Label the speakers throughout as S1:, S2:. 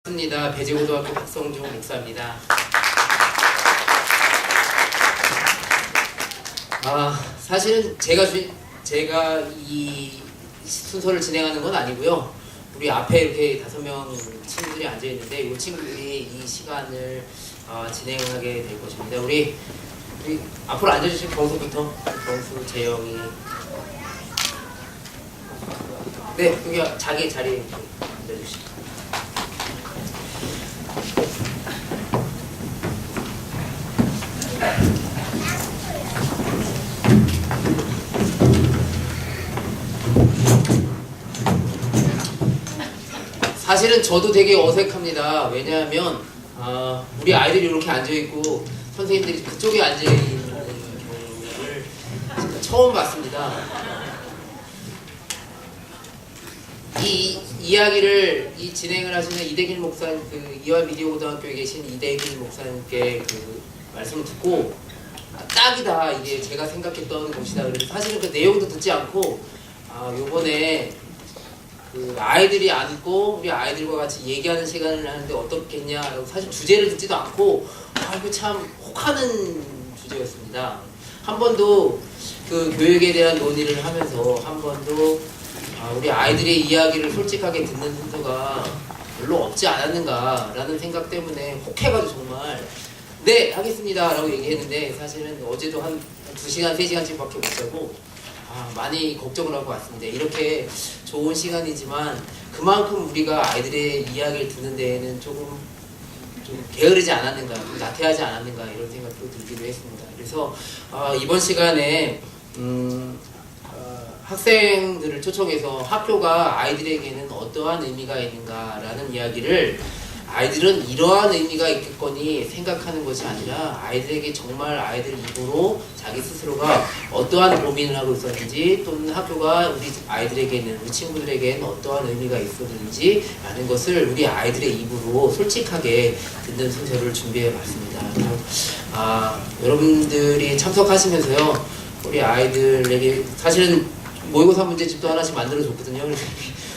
S1: 반갑습니다. 배재고등학교 박성종 목사입니다. 사실은 제가 이 순서를 진행하는 건 아니고요. 우리 앞에 이렇게 5명 친구들이 앉아 있는데 이 친구들이 이 시간을 진행하게 될 것입니다. 우리 앞으로 앉아주실 경수부터. 경수, 재영이. 네, 여기 자기 자리에 앉아주시죠. 사실은 저도 되게 어색합니다. 왜냐하면 우리 아이들이 이렇게 앉아있고 선생님들이 그쪽에 앉아있는 경우를 처음 봤습니다. 이 이야기를 진행을 하시는 이대길 목사님, 이화 미디어 고등학교에 계신 이대길 목사님께 말씀을 듣고 딱이다, 이게 제가 생각했던 곳이다. 그래서 사실은 그 내용도 듣지 않고 요번에 아이들이 앉고 우리 아이들과 같이 얘기하는 시간을 하는데 어떻겠냐, 사실 주제를 듣지도 않고 이거 참 혹하는 주제였습니다. 한 번도 그 교육에 대한 논의를 하면서 한 번도 우리 아이들의 이야기를 솔직하게 듣는 순서가 별로 없지 않았는가라는 생각 때문에 혹해가지고 정말 네 하겠습니다 라고 얘기했는데, 사실은 어제도 한 2시간 3시간씩밖에 못 자고 많이 걱정을 하고 왔습니다. 이렇게 좋은 시간이지만 그만큼 우리가 아이들의 이야기를 듣는 데에는 좀 게으르지 않았는가, 좀 나태하지 않았는가, 이런 생각도 들기도 했습니다. 그래서 이번 시간에 학생들을 초청해서 학교가 아이들에게는 어떠한 의미가 있는가라는 이야기를, 아이들은 이러한 의미가 있겠거니 생각하는 것이 아니라 아이들에게 정말 아이들 입으로 자기 스스로가 어떠한 고민을 하고 있었는지, 또는 학교가 우리 아이들에게는, 우리 친구들에게는 어떠한 의미가 있었는지 라는 것을 우리 아이들의 입으로 솔직하게 듣는 순서를 준비해 봤습니다. 여러분들이 참석하시면서요, 우리 아이들에게 사실은 모의고사 문제집도 하나씩 만들어 줬거든요.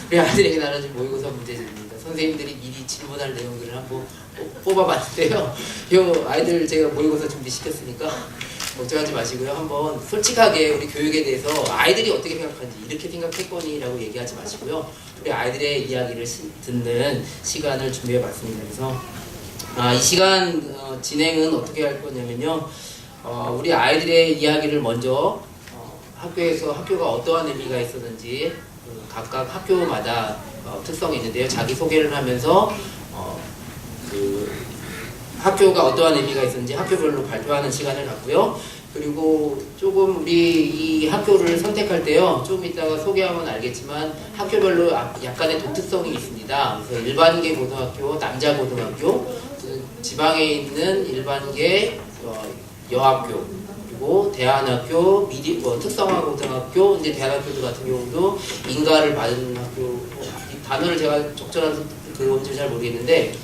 S1: 우리 아이들에게 나눠준 모의고사 문제집입니다. 선생님들이 미리 질문할 내용들을 한번 뽑아봤는데요. 이 아이들 제가 모의고사 준비시켰으니까 걱정하지 마시고요. 한번 솔직하게 우리 교육에 대해서 아이들이 어떻게 생각하는지, 이렇게 생각했거니 라고 얘기하지 마시고요. 우리 아이들의 이야기를 듣는 시간을 준비해봤습니다. 그래서 이 시간 진행은 어떻게 할 거냐면요. 우리 아이들의 이야기를 먼저 학교가 어떠한 의미가 있었는지 각각 학교마다 특성이 있는데요. 자기소개를 하면서 학교가 어떠한 의미가 있었는지 학교별로 발표하는 시간을 갖고요. 그리고 조금 우리 이 학교를 선택할 때요, 좀 이따가 소개하면 알겠지만 학교별로 약간의 독특성이 있습니다. 그래서 일반계 고등학교, 남자 고등학교, 지방에 있는 일반계 여학교, 그리고 대안학교, 특성화 고등학교, 이제 대안학교들 같은 경우도 인가를 받은 학교, 단어를 제가 적절한 뭔지 잘 모르겠는데,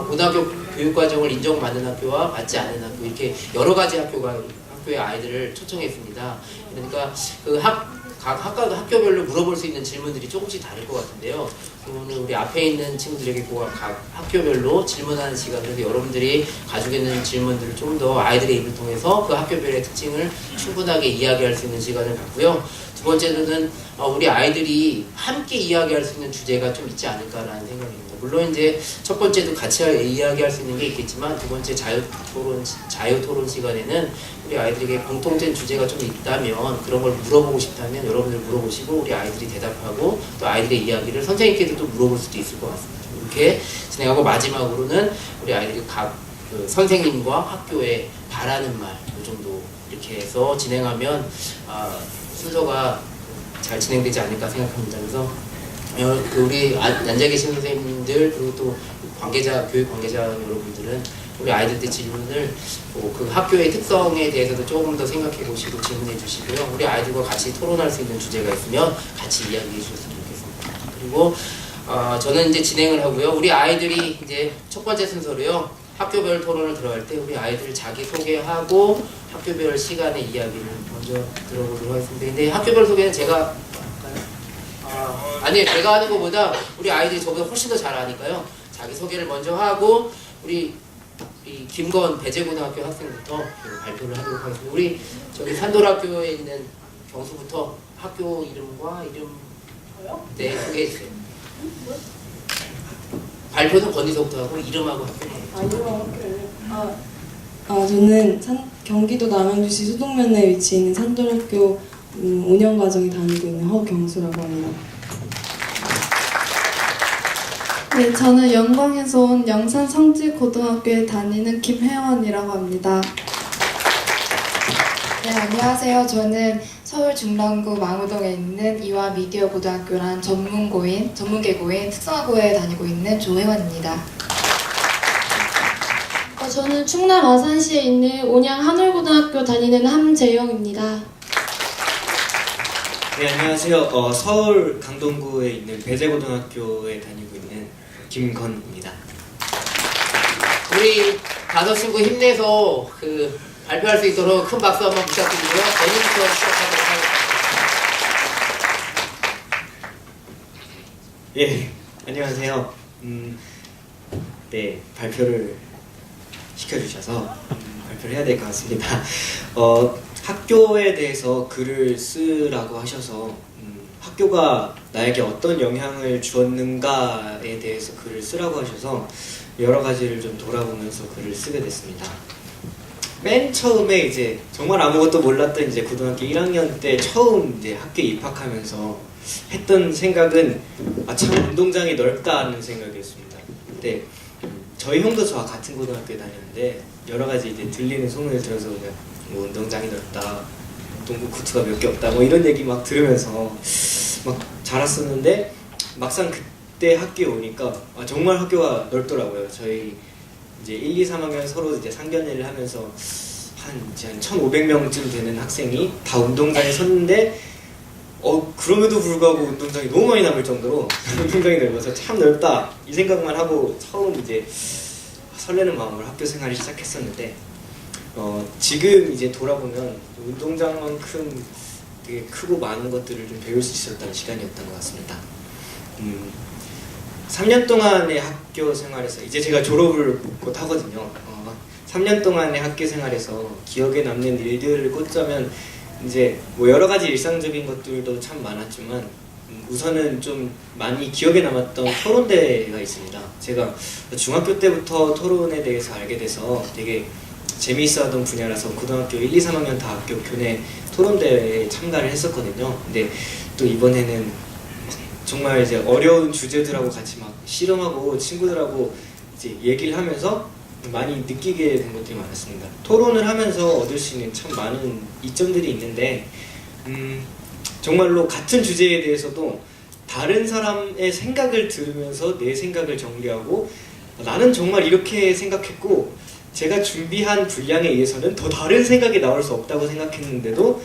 S1: 고등학교 교육과정을 인정받는 학교와 받지 않는 학교, 이렇게 여러 가지 학교의 아이들을 초청했습니다. 그러니까 각 학교별로 물어볼 수 있는 질문들이 조금씩 다를 것 같은데요. 오늘 우리 앞에 있는 친구들에게 각 학교별로 질문하는 시간, 그래서 여러분들이 가지고 있는 질문들을 좀 더 아이들의 입을 통해서 그 학교별의 특징을 충분하게 이야기할 수 있는 시간을 갖고요. 두 번째는 우리 아이들이 함께 이야기할 수 있는 주제가 좀 있지 않을까라는 생각입니다. 물론 이제 첫 번째도 같이 이야기할 수 있는 게 있겠지만, 두 번째 자유토론 시간에는 우리 아이들에게 공통된 주제가 좀 있다면, 그런 걸 물어보고 싶다면 여러분들 물어보시고 우리 아이들이 대답하고, 또 아이들의 이야기를 선생님께도 또 물어볼 수도 있을 것 같습니다. 이렇게 진행하고, 마지막으로는 우리 아이들이 각 선생님과 학교에 바라는 말, 이 정도 이렇게 해서 진행하면 순서가 잘 진행되지 않을까 생각합니다. 그래서 우리 앉아 계신 선생님들, 그리고 또 교육 관계자 여러분들은 우리 아이들한테 질문을 그 학교의 특성에 대해서도 조금 더 생각해 보시고 질문해 주시고요. 우리 아이들과 같이 토론할 수 있는 주제가 있으면 같이 이야기해 주셨으면 좋겠습니다. 그리고 저는 이제 진행을 하고요. 우리 아이들이 이제 첫 번째 순서로요, 학교별 토론을 들어갈 때 우리 아이들 자기 소개하고 학교별 시간의 이야기를 먼저 들어보도록 하겠습니다. 근데 학교별 소개는 제가 아니요, 제가 하는 것보다 우리 아이들이 저보다 훨씬 더 잘 아니까요. 자기 소개를 먼저 하고 우리 이 김건 배재고등학교 학생부터 발표를 하도록 하겠습니다. 우리 저기 산돌학교에 있는 경수부터 학교 이름과 네, 소개해 주세요. 발표는 건희서부터 하고 이름하고 학교.
S2: 이름하고 학교를. 저는 경기도 남양주시 수동면에 위치해 있는 산돌학교 5년 과정에 다니고 있는 허경수라고 합니다.
S3: 네, 저는 영광에서 온 영산 성지고등학교에 다니는 김혜원이라고 합니다.
S4: 네, 안녕하세요. 저는 서울 중랑구 망우동에 있는 이화 미디어 고등학교란 전문계고인 특성화고에 다니고 있는 조혜원입니다.
S5: 저는 충남 아산시에 있는 온양 한울고등학교 다니는 함재영입니다.
S6: 네, 안녕하세요. 서울 강동구에 있는 배재고등학교에 다니고 있는 김건입니다.
S1: 우리 다섯 친구 힘내서 발표할 수 있도록 큰 박수 한번 부탁드리고요. 본인부터 시작하도록 하겠습니다.
S6: 예, 안녕하세요. 네, 발표를 시켜주셔서 발표를 해야 될 것 같습니다. 학교에 대해서 글을 쓰라고 하셔서 학교가 나에게 어떤 영향을 주었는가에 대해서 글을 쓰라고 하셔서 여러 가지를 좀 돌아보면서 글을 쓰게 됐습니다. 맨 처음에 이제 정말 아무것도 몰랐던 이제 고등학교 1학년 때 처음 이제 학교에 입학하면서 했던 생각은 참 운동장이 넓다는 생각이었습니다. 근데 저희 형도 저와 같은 고등학교에 다녔는데 여러 가지 이제 들리는 소문을 들어서 그냥 뭐 운동장이 넓다, 농구 코트가 몇 개 없다, 뭐 이런 얘기 막 들으면서 막 자랐었는데 막상 그때 학교에 오니까 정말 학교가 넓더라고요. 저희 이제 1, 2, 3학년 서로 이제 상견례를 하면서 한 1,500명쯤 되는 학생이 다 운동장에 섰는데 그럼에도 불구하고 운동장이 너무 많이 남을 정도로 운동장이 넓어서 참 넓다 이 생각만 하고 처음 이제 설레는 마음으로 학교 생활을 시작했었는데 지금 이제 돌아보면 운동장만큼 되게 크고 많은 것들을 좀 배울 수 있었던 시간이었던 것 같습니다. 3년 동안의 학교 생활에서 이제 제가 졸업을 곧 하거든요. 3년 동안의 학교 생활에서 기억에 남는 일들을 꽂자면 이제 뭐 여러 가지 일상적인 것들도 참 많았지만 우선은 좀 많이 기억에 남았던 토론대회가 있습니다. 제가 중학교 때부터 토론에 대해서 알게 돼서 되게 재미있어하던 분야라서 고등학교 1, 2, 3학년 다 학교 교내 토론대회에 참가를 했었거든요. 근데 또 이번에는 정말 이제 어려운 주제들하고 같이 막 씨름하고 친구들하고 이제 얘기를 하면서 많이 느끼게 된 것들이 많았습니다. 토론을 하면서 얻을 수 있는 참 많은 이점들이 있는데 정말로 같은 주제에 대해서도 다른 사람의 생각을 들으면서 내 생각을 정리하고 나는 정말 이렇게 생각했고 제가 준비한 분량에 의해서는 더 다른 생각이 나올 수 없다고 생각했는데도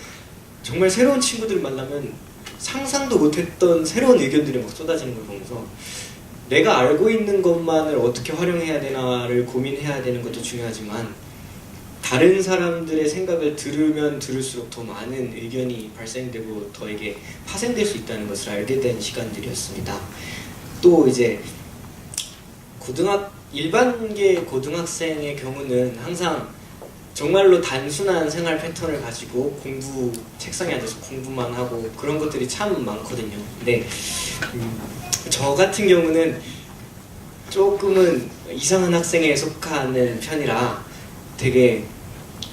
S6: 정말 새로운 친구들 만나면 상상도 못했던 새로운 의견들이 막 쏟아지는 걸 보면서 내가 알고 있는 것만을 어떻게 활용해야 되나를 고민해야 되는 것도 중요하지만 다른 사람들의 생각을 들으면 들을수록 더 많은 의견이 발생되고 더에게 파생될 수 있다는 것을 알게 된 시간들이었습니다. 또 이제 일반계 고등학생의 경우는 항상 정말로 단순한 생활 패턴을 가지고 책상에 앉아서 공부만 하고 그런 것들이 참 많거든요. 근데 저 같은 경우는 조금은 이상한 학생에 속하는 편이라 되게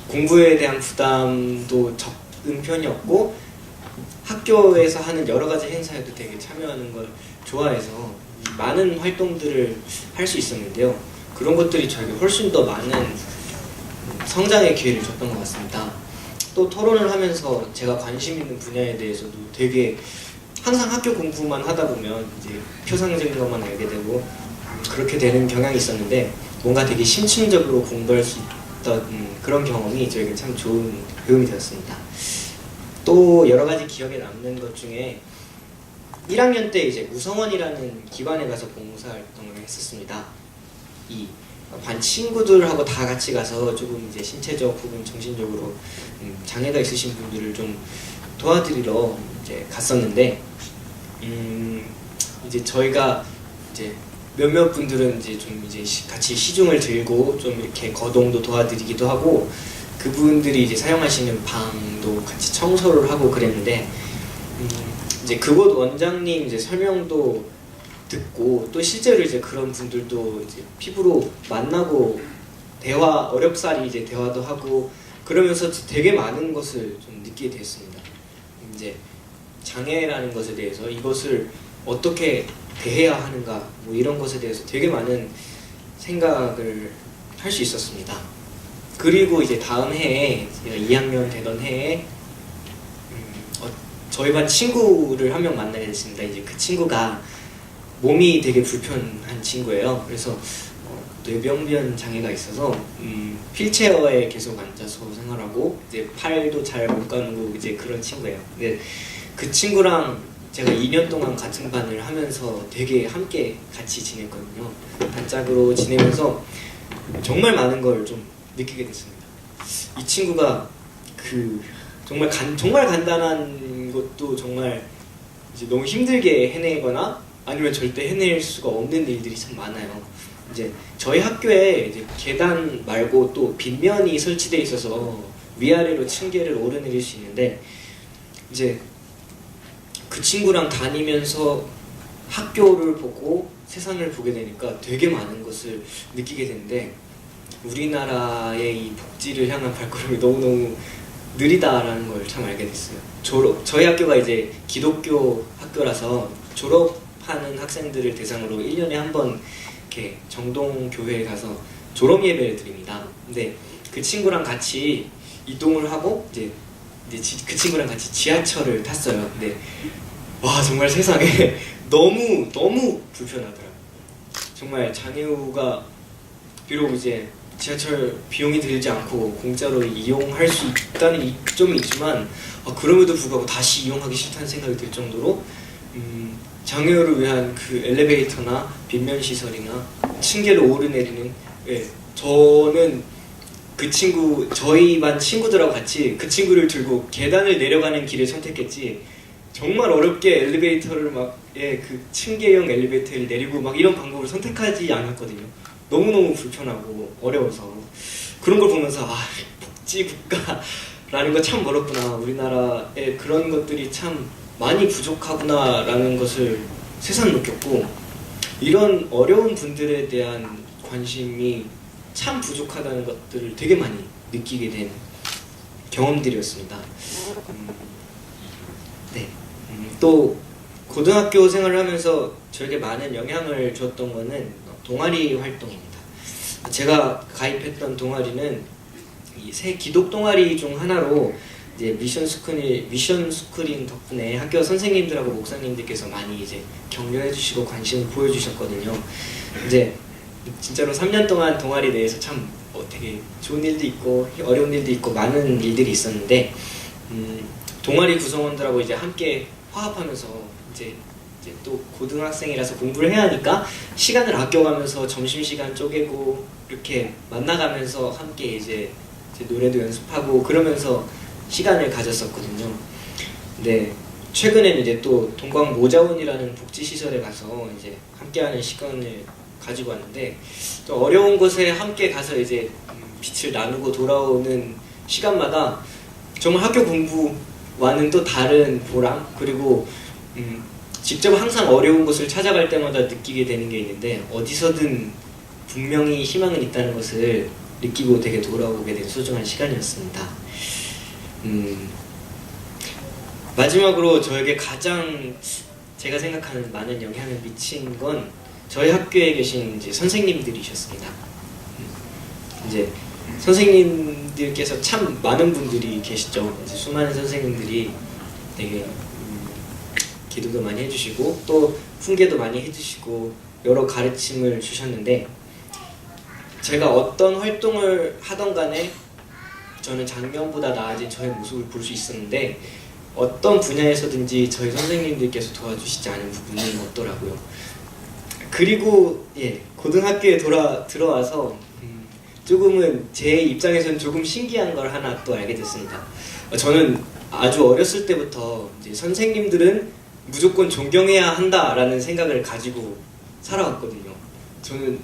S6: 공부에 대한 부담도 적은 편이었고 학교에서 하는 여러 가지 행사에도 되게 참여하는 걸 좋아해서 많은 활동들을 할 수 있었는데요. 그런 것들이 저에게 훨씬 더 많은 성장의 기회를 줬던 것 같습니다. 또 토론을 하면서 제가 관심 있는 분야에 대해서도 되게 항상 학교 공부만 하다 보면 이제 표상적인 것만 알게 되고 그렇게 되는 경향이 있었는데 뭔가 되게 심층적으로 공부할 수 있던 그런 경험이 저에게 참 좋은 배움이 되었습니다. 또 여러 가지 기억에 남는 것 중에 1학년 때 이제 우성원이라는 기관에 가서 봉사활동을 했었습니다. 이 반 친구들하고 다 같이 가서 조금 이제 신체적 혹은 정신적으로 장애가 있으신 분들을 좀 도와드리러 이제 갔었는데 이제 저희가 이제 몇몇 분들은 이제 좀 이제 같이 시중을 들고 좀 이렇게 거동도 도와드리기도 하고 그분들이 이제 사용하시는 방도 같이 청소를 하고 그랬는데 이제 그곳 원장님 이제 설명도 듣고 또 실제로 이제 그런 분들도 이제 피부로 만나고 대화 어렵사리 이제 대화도 하고 그러면서 되게 많은 것을 좀 느끼게 됐습니다. 이제 장애라는 것에 대해서 이것을 어떻게 대해야 하는가 뭐 이런 것에 대해서 되게 많은 생각을 할 수 있었습니다. 그리고 이제 다음 해에 제가 2학년 되던 해에 저희 반 친구를 한 명 만나게 됐습니다. 이제 그 친구가 몸이 되게 불편한 친구예요. 그래서 뇌병변 장애가 있어서 휠체어에 계속 앉아서 생활하고 이제 팔도 잘 못 가누고 이제 그런 친구예요. 근데 그 친구랑 제가 2년 동안 같은 반을 하면서 되게 함께 같이 지냈거든요. 단짝으로 지내면서 정말 많은 걸 좀 느끼게 됐습니다. 이 친구가 정말 간단한 것도 정말 이제 너무 힘들게 해내거나 아니면 절대 해낼 수가 없는 일들이 참 많아요. 이제 저희 학교에 이제 계단 말고 또 빗면이 설치되어 있어서 위아래로 층계를 오르내릴 수 있는데 이제 그 친구랑 다니면서 학교를 보고 세상을 보게 되니까 되게 많은 것을 느끼게 되는데 우리나라의 이 복지를 향한 발걸음이 너무너무 느리다라는 걸 참 알게 됐어요. 저희 학교가 이제 기독교 학교라서 졸업하는 학생들을 대상으로 1년에 한 번 이렇게 정동교회에 가서 졸업 예배를 드립니다. 근데 그 친구랑 같이 이동을 하고 이제 그 친구랑 같이 지하철을 탔어요. 근데 와 정말 세상에 너무 불편하더라고요. 정말 장애우가 비록 이제 지하철 비용이 들지 않고 공짜로 이용할 수 있다는 이점이 있지만 그럼에도 불구하고 다시 이용하기 싫다는 생각이 들 정도로 장애우를 위한 그 엘리베이터나 빗면 시설이나 층계를 오르내리는 저는 그 친구 저희 반 친구들하고 같이 그 친구를 들고 계단을 내려가는 길을 선택했지 정말 어렵게 엘리베이터를 그 층계형 엘리베이터를 내리고 막 이런 방법을 선택하지 않았거든요. 너무너무 불편하고 어려워서 그런 걸 보면서 복지 국가라는 거 참 어렵구나. 우리나라에 그런 것들이 참 많이 부족하구나 라는 것을 새삼 느꼈고 이런 어려운 분들에 대한 관심이 참 부족하다는 것들을 되게 많이 느끼게 된 경험들이었습니다. 네. 또 고등학교 생활을 하면서 저에게 많은 영향을 줬던 거는 동아리 활동입니다. 제가 가입했던 동아리는 이 새 기독 동아리 중 하나로 이제 미션 스크린 덕분에 학교 선생님들하고 목사님들께서 많이 이제 격려해주시고 관심을 보여주셨거든요. 이제 진짜로 3년 동안 동아리 내에서 참 되게 좋은 일도 있고 어려운 일도 있고 많은 일들이 있었는데 동아리 구성원들하고 이제 함께 화합하면서 이제 또 고등학생이라서 공부를 해야 하니까 시간을 아껴가면서 점심시간 쪼개고 이렇게 만나가면서 함께 이제 노래도 연습하고 그러면서 시간을 가졌었거든요. 근데 최근에는 이제 또 동광 모자원이라는 복지시설에 가서 이제 함께하는 시간을 가지고 왔는데 또 어려운 곳에 함께 가서 이제 빛을 나누고 돌아오는 시간마다 정말 학교 공부와는 또 다른 보람 그리고 직접 항상 어려운 곳을 찾아갈 때마다 느끼게 되는 게 있는데 어디서든 분명히 희망은 있다는 것을 느끼고 되게 돌아오게 된 소중한 시간이었습니다. 마지막으로 저에게 가장 제가 생각하는 많은 영향을 미친 건 저희 학교에 계신 이제 선생님들이셨습니다. 이제 선생님들께서 참 많은 분들이 계시죠. 이제 수많은 선생님들이 되게 기도도 많이 해주시고 또 훈계도 많이 해주시고 여러 가르침을 주셨는데 제가 어떤 활동을 하던 간에 저는 작년보다 나아진 저의 모습을 볼 수 있었는데 어떤 분야에서든지 저희 선생님들께서 도와주시지 않은 부분이 없더라고요. 그리고 고등학교에 들어와서 조금은 제 입장에서는 조금 신기한 걸 하나 또 알게 됐습니다. 저는 아주 어렸을 때부터 이제 선생님들은 무조건 존경해야 한다라는 생각을 가지고 살아왔거든요. 저는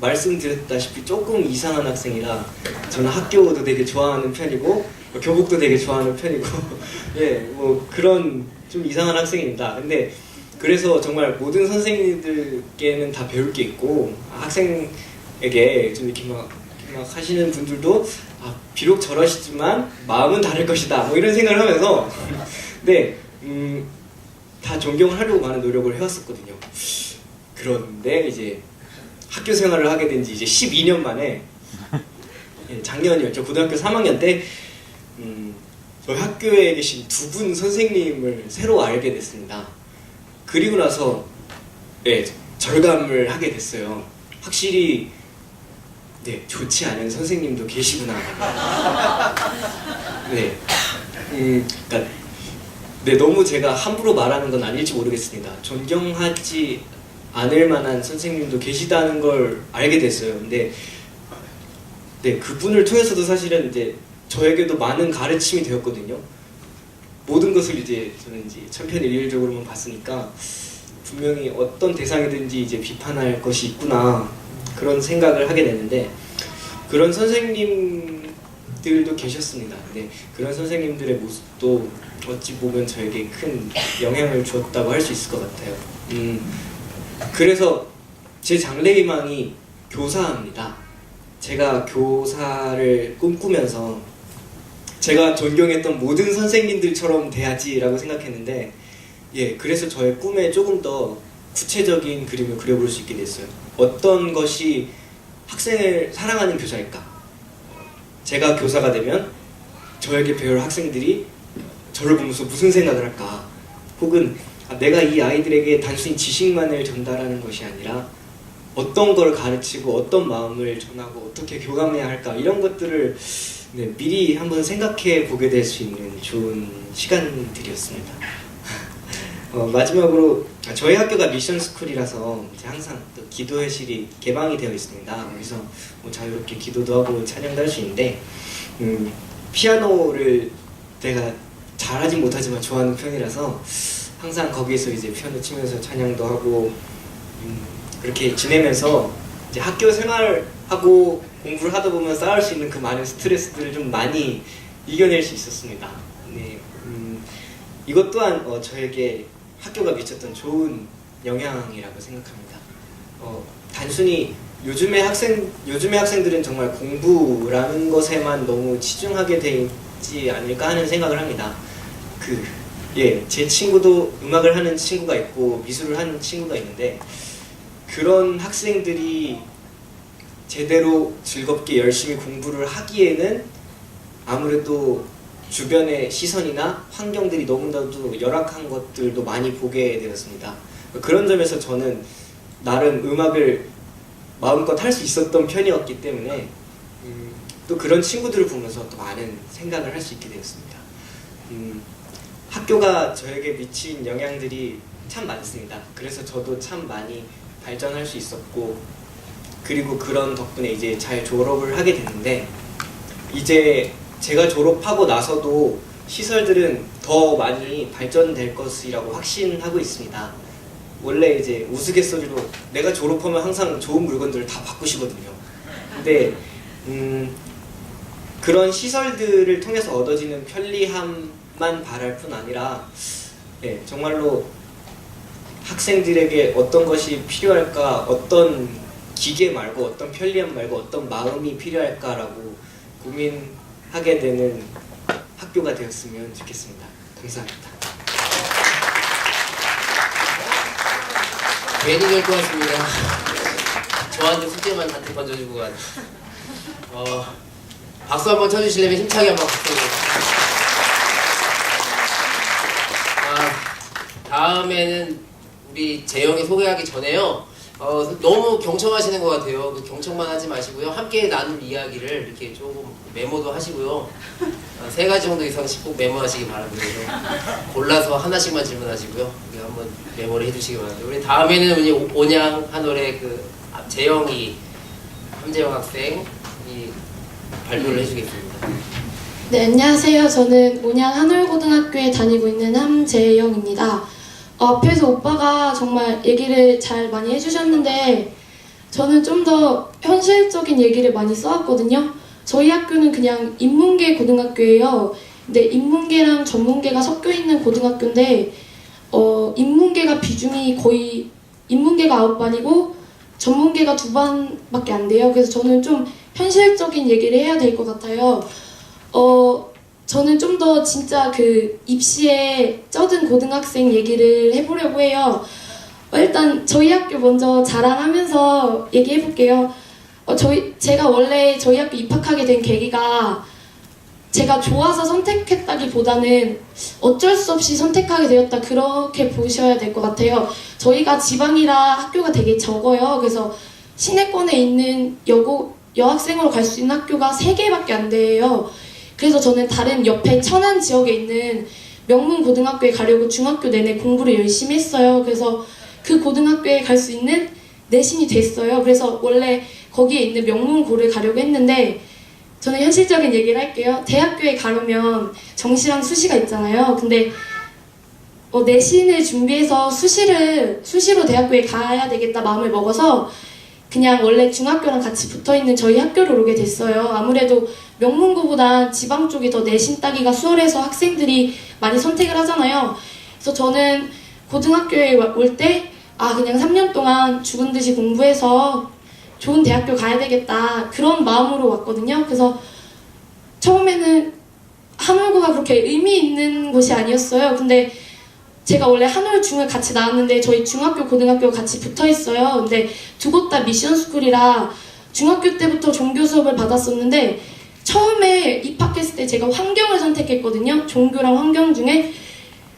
S6: 말씀드렸다시피 조금 이상한 학생이라 저는 학교도 되게 좋아하는 편이고 교복도 되게 좋아하는 편이고 뭐 그런 좀 이상한 학생입니다. 근데 그래서 정말 모든 선생님들께는 다 배울 게 있고 학생에게 좀 이렇게 막 하시는 분들도 비록 저러시지만 마음은 다를 것이다 뭐 이런 생각을 하면서 다 존경을 하려고 많은 노력을 해왔었거든요. 그런데 이제 학교 생활을 하게 된 지 이제 12년 만에 작년이었죠. 고등학교 3학년 때 저희 학교에 계신 두 분 선생님을 새로 알게 됐습니다. 그리고 나서 절감을 하게 됐어요. 확실히 좋지 않은 선생님도 계시구나. 그러니까 너무 제가 함부로 말하는 건 아닐지 모르겠습니다. 존경하지 않을 만한 선생님도 계시다는 걸 알게 됐어요. 근데 그분을 통해서도 사실은 이제 저에게도 많은 가르침이 되었거든요. 모든 것을 저는 천편일률적으로만 봤으니까 분명히 어떤 대상이든지 비판할 것이 있구나 그런 생각을 하게 됐는데 그런 선생님들도 계셨습니다. 근데 그런 선생님들의 모습도 어찌 보면 저에게 큰 영향을 주었다고 할 수 있을 것 같아요. 그래서 제 장래희망이 교사입니다. 제가 교사를 꿈꾸면서 제가 존경했던 모든 선생님들처럼 돼야지라고 생각했는데 그래서 저의 꿈에 조금 더 구체적인 그림을 그려볼 수 있게 됐어요. 어떤 것이 학생을 사랑하는 교사일까? 제가 교사가 되면 저에게 배울 학생들이 저를 보면서 무슨 생각을 할까? 혹은 내가 이 아이들에게 단순히 지식만을 전달하는 것이 아니라 어떤 걸 가르치고 어떤 마음을 전하고 어떻게 교감해야 할까 이런 것들을 미리 한번 생각해 보게 될 수 있는 좋은 시간들이었습니다. 마지막으로 저희 학교가 미션 스쿨이라서 항상 또 기도회실이 개방이 되어 있습니다. 그래서 뭐 자유롭게 기도도 하고 찬양도 할 수 있는데 피아노를 내가 잘하진 못하지만 좋아하는 편이라서 항상 거기에서 피아노 치면서 찬양도 하고 그렇게 지내면서 이제 학교 생활하고 공부를 하다 보면 쌓을 수 있는 그 많은 스트레스들을 좀 많이 이겨낼 수 있었습니다. 이것 또한 저에게 학교가 미쳤던 좋은 영향이라고 생각합니다. 단순히 요즘의 학생들은 정말 공부라는 것에만 너무 치중하게 되지 않을까 하는 생각을 합니다. 제 친구도 음악을 하는 친구가 있고 미술을 하는 친구가 있는데 그런 학생들이 제대로 즐겁게 열심히 공부를 하기에는 아무래도 주변의 시선이나 환경들이 너무나도 열악한 것들도 많이 보게 되었습니다. 그런 점에서 저는 나름 음악을 마음껏 할 수 있었던 편이었기 때문에 또 그런 친구들을 보면서 또 많은 생각을 할 수 있게 되었습니다. 학교가 저에게 미친 영향들이 참 많습니다. 그래서 저도 참 많이 발전할 수 있었고 그리고 그런 덕분에 이제 잘 졸업을 하게 됐는데 이제 제가 졸업하고 나서도 시설들은 더 많이 발전될 것이라고 확신하고 있습니다. 원래 이제 우스갯소리로 내가 졸업하면 항상 좋은 물건들을 다 바꾸시거든요. 근데 그런 시설들을 통해서 얻어지는 편리함만 바랄 뿐 아니라 정말로 학생들에게 어떤 것이 필요할까, 어떤 기계 말고 어떤 편리함 말고 어떤 마음이 필요할까라고 고민하게 되는 학교가 되었으면 좋겠습니다. 감사합니다.
S1: 괜히 될 것 같습니다. 저한테 숙제만 한테 던져주고 간. 박수 한번 쳐주시려면 힘차게 한번 박수. 다음에는 우리 재영이 소개하기 전에요. 너무 경청하시는 것 같아요. 그 경청만 하지 마시고요. 함께 나눌 이야기를 이렇게 조금 메모도 하시고요. 3가지 정도 이상씩 꼭 메모하시기 바랍니다. 골라서 하나씩만 질문하시고요. 한번 메모를 해주시기 바랍니다. 우리 다음에는 우리 온양 한올의 재영이 함재영 학생이 발표를 해주겠습니다.
S5: 네, 안녕하세요. 저는 온양 한올고등학교에 다니고 있는 함재영입니다. 앞에서 오빠가 정말 얘기를 잘 많이 해주셨는데 저는 좀 더 현실적인 얘기를 많이 써왔거든요. 저희 학교는 그냥 인문계 고등학교예요. 근데 인문계랑 전문계가 섞여 있는 고등학교인데 인문계가 비중이 거의 인문계가 9반이고 전문계가 2반밖에 안 돼요. 그래서 저는 좀 현실적인 얘기를 해야 될 것 같아요. 저는 좀 더 진짜 그 입시에 쩌든 고등학생 얘기를 해보려고 해요. 일단 저희 학교 먼저 자랑하면서 얘기해볼게요. 제가 원래 저희 학교 입학하게 된 계기가 제가 좋아서 선택했다기보다는 어쩔 수 없이 선택하게 되었다, 그렇게 보셔야 될 것 같아요. 저희가 지방이라 학교가 되게 적어요. 그래서 시내권에 있는 여학생으로 갈 수 있는 학교가 3개밖에 안 돼요. 그래서 저는 다른 옆에 천안 지역에 있는 명문고등학교에 가려고 중학교 내내 공부를 열심히 했어요. 그래서 그 고등학교에 갈 수 있는 내신이 됐어요. 그래서 원래 거기에 있는 명문고를 가려고 했는데, 저는 현실적인 얘기를 할게요. 대학교에 가려면 정시랑 수시가 있잖아요. 근데 내신을 준비해서 수시로 대학교에 가야 되겠다 마음을 먹어서 그냥 원래 중학교랑 같이 붙어있는 저희 학교를 오게 됐어요. 아무래도 명문고보다 지방 쪽이 더 내신 따기가 수월해서 학생들이 많이 선택을 하잖아요. 그래서 저는 고등학교에 올 때 그냥 3년 동안 죽은 듯이 공부해서 좋은 대학교 가야 되겠다, 그런 마음으로 왔거든요. 그래서 처음에는 한올고가 그렇게 의미 있는 곳이 아니었어요. 근데 제가 원래 한올 중을 같이 나왔는데 저희 중학교 고등학교 같이 붙어 있어요. 근데 두 곳 다 미션스쿨이라 중학교 때부터 종교 수업을 받았었는데 처음에 입학했을 때 제가 환경을 선택했거든요. 종교랑 환경 중에.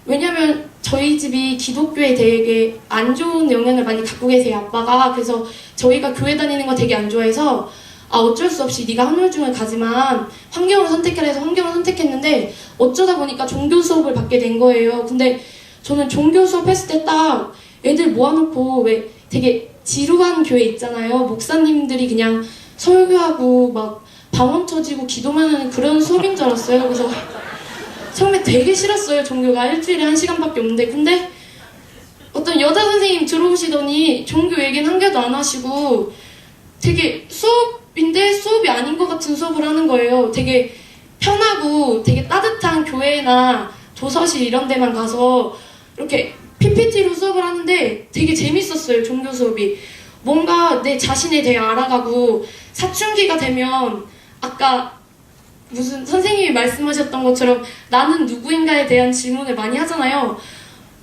S5: 왜냐면 저희 집이 기독교에 되게 안 좋은 영향을 많이 갖고 계세요, 아빠가. 그래서 저희가 교회 다니는 거 되게 안 좋아해서 어쩔 수 없이 네가 한울중을 가지만 환경을 선택해라 해서 환경을 선택했는데 어쩌다 보니까 종교 수업을 받게 된 거예요. 근데 저는 종교 수업 했을 때 딱 애들 모아놓고 왜 되게 지루한 교회 있잖아요. 목사님들이 그냥 설교하고 막 방언 터지고 기도만 하는 그런 수업인 줄 알았어요. 그래서 처음에 되게 싫었어요. 종교가 일주일에 1시간밖에 없는데. 근데 어떤 여자 선생님 들어오시더니 종교 얘기는 한 개도 안 하시고 되게 수업인데 수업이 아닌 것 같은 수업을 하는 거예요. 되게 편하고 되게 따뜻한 교회나 도서실 이런 데만 가서 이렇게 PPT로 수업을 하는데 되게 재밌었어요, 종교 수업이. 뭔가 내 자신에 대해 알아가고 사춘기가 되면 아까 무슨 선생님이 말씀하셨던 것처럼 나는 누구인가에 대한 질문을 많이 하잖아요.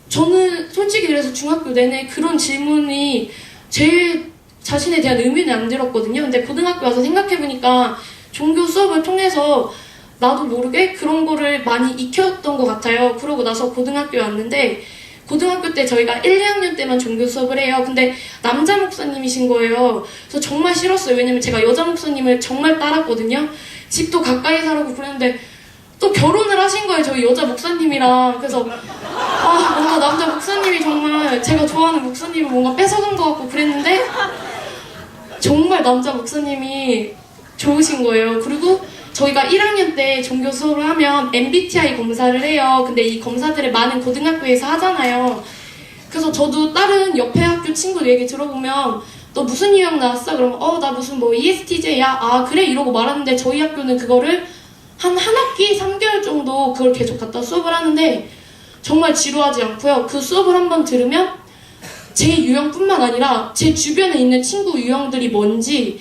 S5: 저는 솔직히 그래서 중학교 내내 그런 질문이 제 자신에 대한 의미는 안 들었거든요. 근데 고등학교 와서 생각해보니까 종교 수업을 통해서 나도 모르게 그런 거를 많이 익혔던 것 같아요. 그러고 나서 고등학교에 왔는데 고등학교 때 저희가 1, 2학년 때만 종교 수업을 해요. 근데 남자 목사님이신 거예요. 그래서 정말 싫었어요. 왜냐면 제가 여자 목사님을 정말 따랐거든요. 집도 가까이 살고 그랬는데 또 결혼을 하신 거예요, 저희 여자 목사님이랑. 그래서 뭔가 남자 목사님이 정말 제가 좋아하는 목사님을 뭔가 뺏어간 것 같고 그랬는데 정말 남자 목사님이 좋으신 거예요. 그리고 저희가 1학년 때 종교 수업을 하면 MBTI 검사를 해요. 근데 이 검사들을 많은 고등학교에서 하잖아요. 그래서 저도 다른 옆에 학교 친구들 얘기 들어보면 너 무슨 유형 나왔어? 그러면 나 무슨 ESTJ야. 그래 이러고 말하는데 저희 학교는 그거를 한 학기 3개월 정도 그걸 계속 갖다 수업을 하는데 정말 지루하지 않고요. 그 수업을 한번 들으면 제 유형뿐만 아니라 제 주변에 있는 친구 유형들이 뭔지,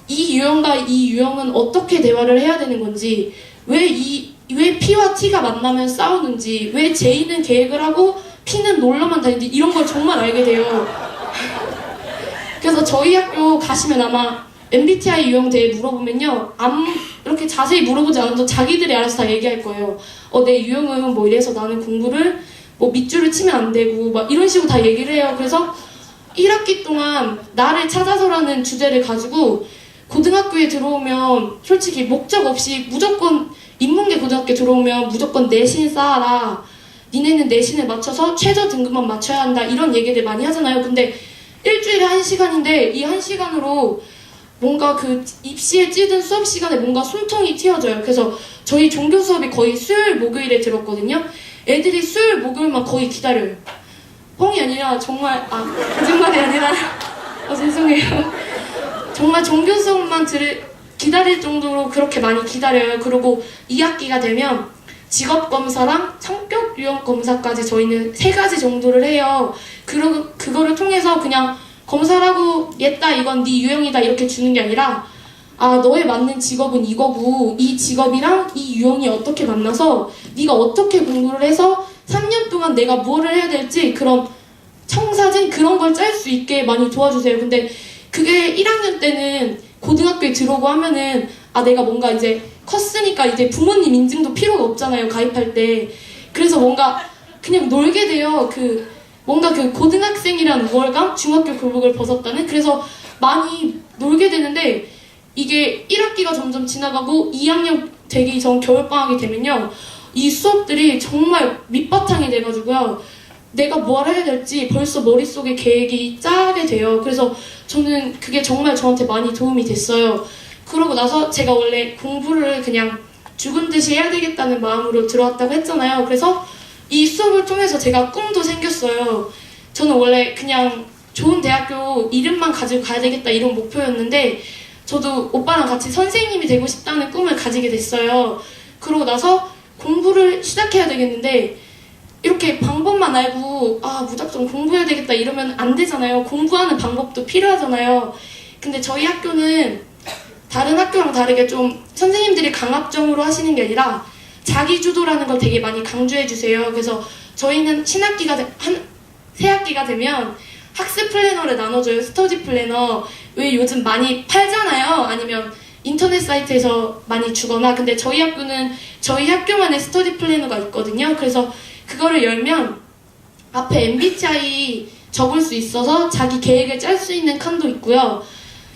S5: 이 유형과 이 유형은 어떻게 대화를 해야 되는 건지, 왜 P와 T가 만나면 싸우는지, 왜 J는 계획을 하고 P는 놀러만 다니는지 이런 걸 정말 알게 돼요. 그래서 저희 학교 가시면 아마 MBTI 유형 대회 물어보면요, 이렇게 자세히 물어보지 않아도 자기들이 알아서 다 얘기할 거예요. 내 유형은 뭐 이래서 나는 공부를 밑줄을 치면 안 되고 막 이런 식으로 다 얘기를 해요. 그래서 1학기 동안 나를 찾아서라는 주제를 가지고 고등학교에 들어오면 솔직히 목적 없이 무조건 인문계 고등학교 들어오면 무조건 내신 쌓아라. 니네는 내신을 맞춰서 최저 등급만 맞춰야 한다. 이런 얘기들 많이 하잖아요. 근데 일주일에 1시간인데 이 1시간으로 뭔가 그 입시에 찌든 수업 시간에 뭔가 숨통이 튀어져요. 그래서 저희 종교 수업이 거의 수요일 목요일에 들었거든요. 애들이 수요일 목요일만 거의 기다려요. 뻥이 아니라 정말 거짓말이 아니라 죄송해요. 정말 종교 수업만 기다릴 정도로 그렇게 많이 기다려요. 그리고 2학기가 되면 직업검사랑 성격 유형 검사까지 저희는 3가지 정도를 해요. 그리고 그거를 통해서 그냥 검사를 하고 얘다 이건 네 유형이다 이렇게 주는 게 아니라 너에 맞는 직업은 이거고 이 직업이랑 이 유형이 어떻게 만나서 네가 어떻게 공부를 해서 3년 동안 내가 뭐를 해야 될지 그런 청사진 그런 걸 짤 수 있게 많이 도와주세요. 근데 그게 1학년 때는 고등학교에 들어오고 하면은 내가 뭔가 이제 컸으니까 이제 부모님 인증도 필요가 없잖아요, 가입할 때. 그래서 뭔가 그냥 놀게 돼요. 뭔가 고등학생이란 우월감, 중학교 교복을 벗었다는. 그래서 많이 놀게 되는데 이게 1학기가 점점 지나가고 2학년 되기 전 겨울방학이 되면요, 이 수업들이 정말 밑바탕이 돼가지고요, 내가 뭘 해야 될지 벌써 머릿속에 계획이 짜게 돼요. 그래서 저는 그게 정말 저한테 많이 도움이 됐어요. 그러고 나서 제가 원래 공부를 그냥 죽은 듯이 해야 되겠다는 마음으로 들어왔다고 했잖아요. 그래서 이 수업을 통해서 제가 꿈도 생겼어요. 저는 원래 그냥 좋은 대학교 이름만 가지고 가야 되겠다 이런 목표였는데 저도 오빠랑 같이 선생님이 되고 싶다는 꿈을 가지게 됐어요. 그러고 나서 공부를 시작해야 되겠는데 이렇게 방법만 알고 무작정 공부해야 되겠다 이러면 안 되잖아요. 공부하는 방법도 필요하잖아요. 근데 저희 학교는 다른 학교랑 다르게 좀 선생님들이 강압적으로 하시는 게 아니라 자기주도라는 걸 되게 많이 강조해 주세요. 그래서 저희는 새 학기가 되면 학습 플래너를 나눠줘요. 스터디 플래너. 왜 요즘 많이 팔잖아요. 아니면 인터넷 사이트에서 많이 주거나. 근데 저희 학교는 저희 학교만의 스터디 플래너가 있거든요. 그래서 그거를 열면 앞에 MBTI 적을 수 있어서 자기 계획을 짤 수 있는 칸도 있고요.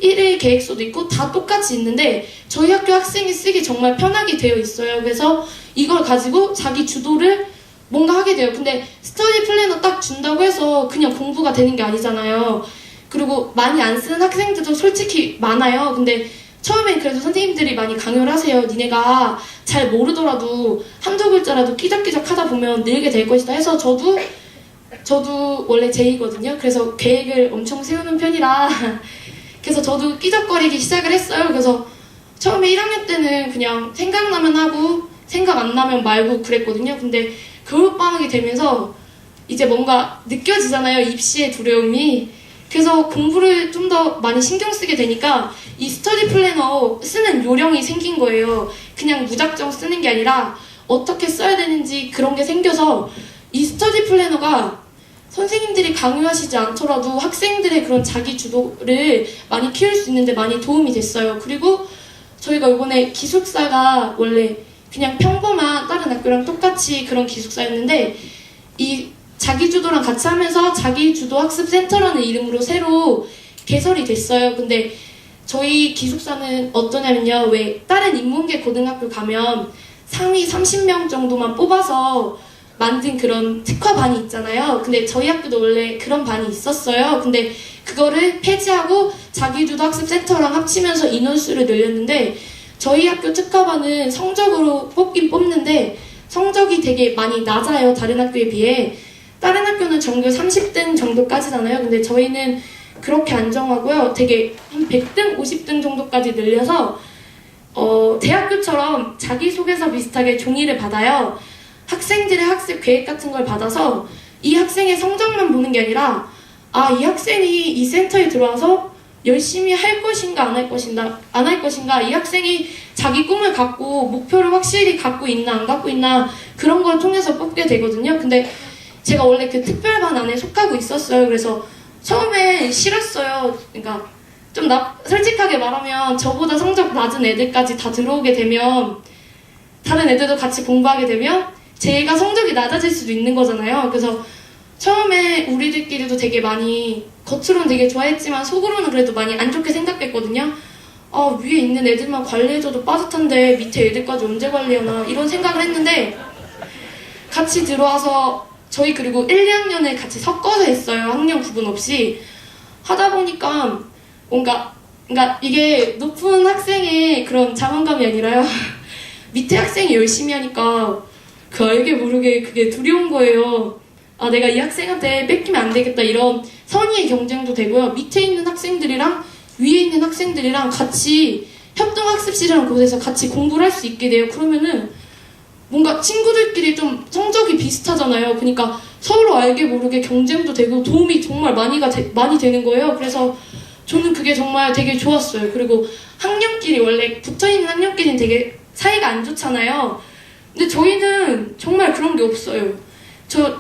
S5: 1일 계획서도 있고 다 똑같이 있는데 저희 학교 학생이 쓰기 정말 편하게 되어 있어요. 그래서 이걸 가지고 자기 주도를 뭔가 하게 돼요. 근데 스터디 플래너 딱 준다고 해서 그냥 공부가 되는 게 아니잖아요. 그리고 많이 안 쓰는 학생들도 솔직히 많아요. 근데 처음엔 그래도 선생님들이 많이 강요를 하세요. 니네가 잘 모르더라도 한두 글자라도 끼적끼적 하다 보면 늘게 될 것이다 해서 저도 원래 J거든요. 그래서 계획을 엄청 세우는 편이라 그래서 저도 끼적거리기 시작을 했어요. 그래서 처음에 1학년 때는 그냥 생각나면 하고 생각 안 나면 말고 그랬거든요. 근데 겨울방학이 되면서 이제 뭔가 느껴지잖아요. 입시의 두려움이. 그래서 공부를 좀 더 많이 신경 쓰게 되니까 이 스터디 플래너 쓰는 요령이 생긴 거예요. 그냥 무작정 쓰는 게 아니라 어떻게 써야 되는지 그런 게 생겨서 이 스터디 플래너가 선생님들이 강요하시지 않더라도 학생들의 그런 자기 주도를 많이 키울 수 있는데 많이 도움이 됐어요. 그리고 저희가 이번에 기숙사가 원래 그냥 평범한 다른 학교랑 똑같이 그런 기숙사였는데 이 자기주도랑 같이 하면서 자기주도 학습센터라는 이름으로 새로 개설이 됐어요. 근데 저희 기숙사는 어떠냐면요. 왜 다른 인문계 고등학교 가면 상위 30명 정도만 뽑아서 만든 그런 특화반이 있잖아요. 근데 저희 학교도 원래 그런 반이 있었어요. 근데 그거를 폐지하고 자기주도 학습센터랑 합치면서 인원수를 늘렸는데 저희 학교 특화반은 성적으로 뽑긴 뽑는데 성적이 되게 많이 낮아요. 다른 학교에 비해. 다른 학교는 전교 30등 정도까지잖아요. 근데 저희는 그렇게 안 정하고요. 되게 한 100등, 50등 정도까지 늘려서 대학교처럼 자기소개서 비슷하게 종이를 받아요. 학생들의 학습 계획 같은 걸 받아서 이 학생의 성적만 보는 게 아니라 이 학생이 이 센터에 들어와서 열심히 할 것인가 안 할 것인가 이 학생이 자기 꿈을 갖고 목표를 확실히 갖고 있나 안 갖고 있나 그런 걸 통해서 뽑게 되거든요. 근데 제가 원래 그 특별반 안에 속하고 있었어요. 그래서 처음에 싫었어요. 그러니까 좀 솔직하게 말하면 저보다 성적 낮은 애들까지 다 들어오게 되면 다른 애들도 같이 공부하게 되면 제가 성적이 낮아질 수도 있는 거잖아요. 그래서 처음에 우리들끼리도 되게 많이 겉으로는 되게 좋아했지만 속으로는 그래도 많이 안 좋게 생각했거든요. 위에 있는 애들만 관리해줘도 빠듯한데 밑에 애들까지 언제 관리하나 이런 생각을 했는데 같이 들어와서 저희 그리고 1, 2학년을 같이 섞어서 했어요. 학년 구분 없이. 하다 보니까 뭔가 그러니까 이게 높은 학생의 그런 자만감이 아니라요. 밑에 학생이 열심히 하니까 그 알게 모르게 그게 두려운 거예요. 아, 내가 이 학생한테 뺏기면 안 되겠다 이런 선의의 경쟁도 되고요. 밑에 있는 학생들이랑 위에 있는 학생들이랑 같이 협동학습실이라는 곳에서 같이 공부를 할 수 있게 돼요. 그러면은 뭔가 친구들끼리 좀 성적이 비슷하잖아요. 그러니까 서로 알게 모르게 경쟁도 되고 도움이 정말 많이 되는 거예요. 그래서 저는 그게 정말 되게 좋았어요. 그리고 학년끼리 원래 붙어있는 학년끼리는 되게 사이가 안 좋잖아요. 근데 저희는 정말 그런 게 없어요.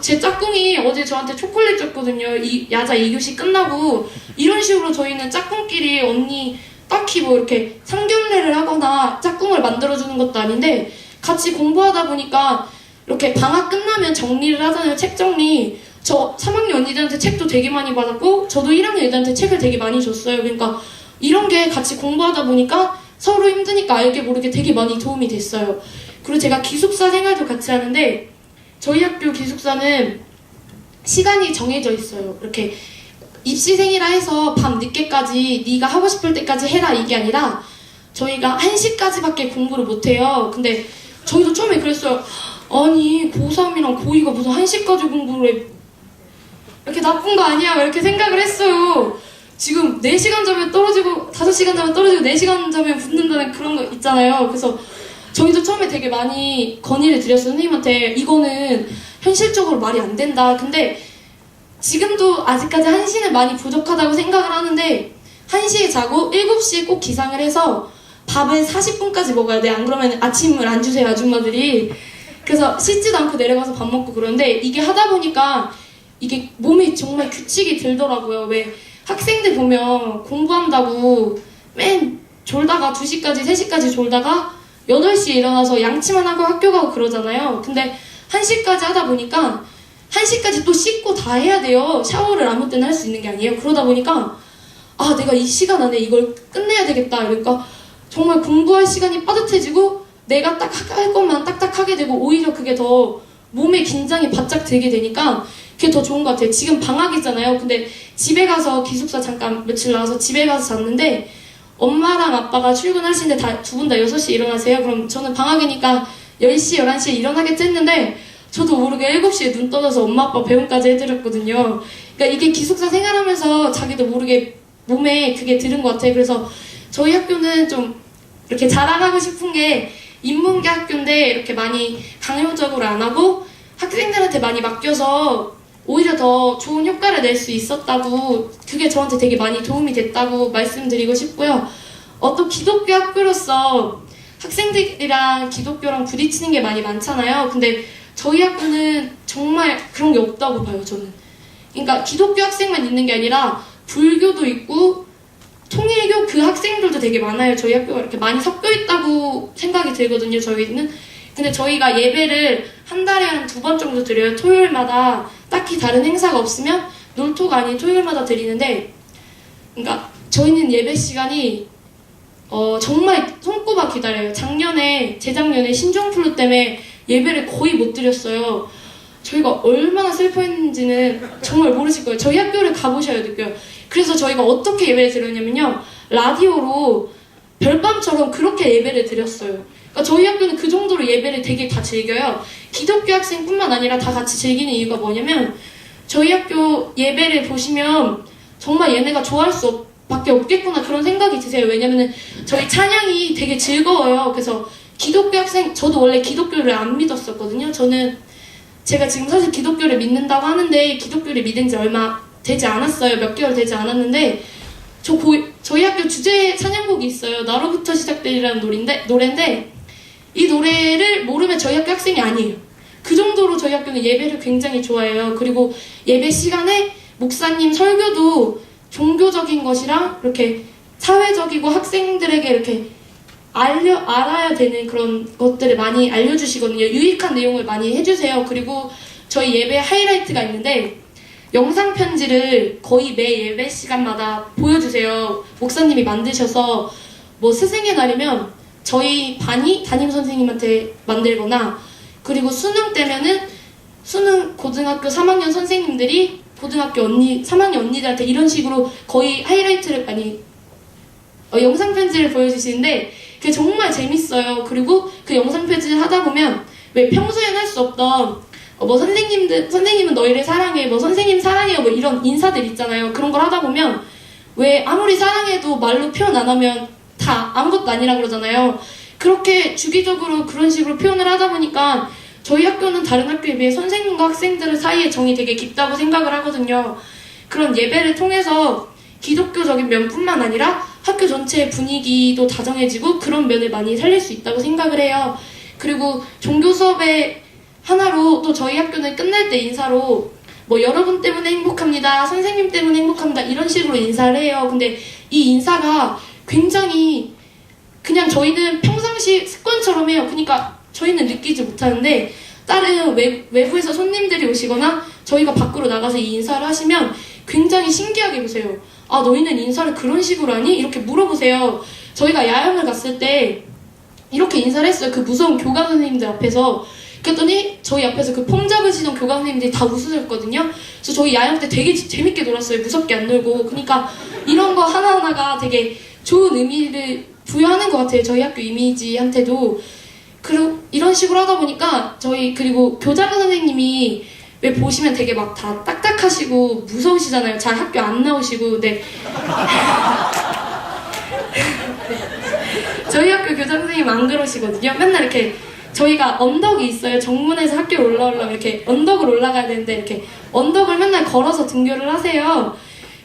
S5: 제 짝꿍이 어제 저한테 초콜릿 줬거든요. 야자 2교시 끝나고 이런 식으로 저희는 짝꿍끼리 언니 딱히 뭐 이렇게 상견례를 하거나 짝꿍을 만들어주는 것도 아닌데 같이 공부하다 보니까 이렇게 방학 끝나면 정리를 하잖아요. 책 정리. 저 3학년 언니들한테 책도 되게 많이 받았고 저도 1학년 애들한테 책을 되게 많이 줬어요. 그러니까 이런 게 같이 공부하다 보니까 서로 힘드니까 알게 모르게 되게 많이 도움이 됐어요. 그리고 제가 기숙사 생활도 같이 하는데 저희 학교 기숙사는 시간이 정해져 있어요. 이렇게 입시생이라 해서 밤 늦게까지 네가 하고 싶을 때까지 해라 이게 아니라 저희가 1시까지밖에 공부를 못해요. 근데 저희도 처음에 그랬어요. 아니 고3이랑 고2가 무슨 1시까지 공부를 해. 이렇게 나쁜 거 아니야 이렇게 생각을 했어요. 지금 4시간 자면 떨어지고 5시간 자면 떨어지고 4시간 자면 붙는다는 그런 거 있잖아요. 그래서 저희도 처음에 되게 많이 건의를 드렸어요. 선생님한테 이거는 현실적으로 말이 안 된다. 근데 지금도 아직까지 1시는 많이 부족하다고 생각을 하는데 1시에 자고 7시에 꼭 기상을 해서 밥을 40분까지 먹어야 돼. 안 그러면 아침을 안 주세요, 아줌마들이. 그래서 씻지도 않고 내려가서 밥 먹고 그러는데 이게 하다 보니까 이게 몸에 정말 규칙이 들더라고요. 왜 학생들 보면 공부한다고 맨 졸다가 2시까지, 3시까지 졸다가 8시에 일어나서 양치만 하고 학교 가고 그러잖아요. 근데 1시까지 하다 보니까 1시까지 또 씻고 다 해야 돼요. 샤워를 아무 때나 할 수 있는 게 아니에요. 그러다 보니까 아, 내가 이 시간 안에 이걸 끝내야 되겠다. 그러니까 정말 공부할 시간이 빠듯해지고 내가 딱 할 것만 딱딱 하게 되고 오히려 그게 더 몸에 긴장이 바짝 들게 되니까 그게 더 좋은 것 같아요. 지금 방학이잖아요. 근데 집에 가서 기숙사 잠깐 며칠 나와서 집에 가서 잤는데 엄마랑 아빠가 출근하시는데 두 분 다 6시에 일어나세요. 그럼 저는 방학이니까 10시, 11시에 일어나겠지 했는데 저도 모르게 7시에 눈 떠져서 엄마 아빠 배웅까지 해드렸거든요. 그러니까 이게 기숙사 생활하면서 자기도 모르게 몸에 그게 들은 것 같아요. 그래서 저희 학교는 좀 이렇게 자랑하고 싶은 게 인문계 학교인데 이렇게 많이 강요적으로 안 하고 학생들한테 많이 맡겨서 오히려 더 좋은 효과를 낼 수 있었다고 그게 저한테 되게 많이 도움이 됐다고 말씀드리고 싶고요. 또 기독교 학교로서 학생들이랑 기독교랑 부딪히는 게 많이 많잖아요. 근데 저희 학교는 정말 그런 게 없다고 봐요, 저는. 그러니까 기독교 학생만 있는 게 아니라 불교도 있고 통일교 그 학생들도 되게 많아요. 저희 학교가 이렇게 많이 섞여 있다고 생각이 들거든요, 저희는. 근데 저희가 예배를 한 달에 한 2번 정도 드려요. 토요일마다 딱히 다른 행사가 없으면 놀토가 아닌 토요일마다 드리는데, 그러니까 저희는 예배 시간이 정말 손꼽아 기다려요. 재작년에 신종플루 때문에 예배를 거의 못 드렸어요. 저희가 얼마나 슬퍼했는지는 정말 모르실 거예요. 저희 학교를 가보셔야 느껴요. 그래서 저희가 어떻게 예배를 드렸냐면요. 라디오로 별밤처럼 그렇게 예배를 드렸어요. 그러니까 저희 학교는 그 정도로 예배를 되게 다 즐겨요. 기독교 학생뿐만 아니라 다 같이 즐기는 이유가 뭐냐면 저희 학교 예배를 보시면 정말 얘네가 좋아할 수밖에 없겠구나 그런 생각이 드세요. 왜냐면은 저희 찬양이 되게 즐거워요. 그래서 기독교 학생, 저도 원래 기독교를 안 믿었었거든요. 제가 지금 사실 기독교를 믿는다고 하는데 기독교를 믿은 지 얼마 되지 않았어요. 몇 개월 되지 않았는데 저희 학교 주제 찬양곡이 있어요. 나로부터 시작되리라는 노래인데 이 노래를 모르면 저희 학교 학생이 아니에요. 그 정도로 저희 학교는 예배를 굉장히 좋아해요. 그리고 예배 시간에 목사님 설교도 종교적인 것이랑 이렇게 사회적이고 학생들에게 이렇게 알아야 되는 그런 것들을 많이 알려주시거든요. 유익한 내용을 많이 해주세요. 그리고 저희 예배 하이라이트가 있는데 영상 편지를 거의 매 예배 시간마다 보여주세요. 목사님이 만드셔서 뭐 스승의 날이면 저희 반이 담임 선생님한테 만들거나 그리고 수능 때면은 수능 고등학교 3학년 선생님들이 고등학교 3학년 언니들한테 이런 식으로 거의 하이라이트를 많이 영상 편지를 보여주시는데 그게 정말 재밌어요. 그리고 그 영상 편지를 하다 보면 왜 평소엔 할 수 없던 뭐 선생님은 너희를 사랑해, 뭐 선생님 사랑해요, 뭐 이런 인사들 있잖아요. 그런 걸 하다 보면 왜 아무리 사랑해도 말로 표현 안 하면 다 아무것도 아니라 그러잖아요. 그렇게 주기적으로 그런 식으로 표현을 하다 보니까 저희 학교는 다른 학교에 비해 선생님과 학생들 사이의 정이 되게 깊다고 생각을 하거든요. 그런 예배를 통해서 기독교적인 면뿐만 아니라 학교 전체의 분위기도 다정해지고 그런 면을 많이 살릴 수 있다고 생각을 해요. 그리고 종교 수업의 하나로 또 저희 학교는 끝날 때 인사로 뭐 여러분 때문에 행복합니다, 선생님 때문에 행복합니다 이런 식으로 인사를 해요. 근데 이 인사가 굉장히 그냥 저희는 평상시 습관처럼 해요. 그러니까 저희는 느끼지 못하는데 다른 외부에서 손님들이 오시거나 저희가 밖으로 나가서 이 인사를 하시면 굉장히 신기하게 보세요. 아, 너희는 인사를 그런 식으로 하니? 이렇게 물어보세요. 저희가 야영을 갔을 때 이렇게 인사를 했어요. 그 무서운 교감 선생님들 앞에서. 그랬더니 저희 앞에서 그 폼 잡으시던 교감 선생님들이 다 웃으셨거든요. 그래서 저희 야영 때 되게 재밌게 놀았어요. 무섭게 안 놀고. 그러니까 이런 거 하나하나가 되게 좋은 의미를 부여하는 것 같아요. 저희 학교 이미지한테도. 그리고 이런 식으로 하다 보니까 그리고 교장 선생님이 왜 보시면 되게 막 다 딱딱하시고 무서우시잖아요. 잘 학교 안 나오시고. 근데 저희 학교 교장 선생님 안 그러시거든요. 맨날 이렇게 저희가 언덕이 있어요. 정문에서 학교에 올라오려면 이렇게 언덕을 올라가야 되는데 이렇게 언덕을 맨날 걸어서 등교를 하세요.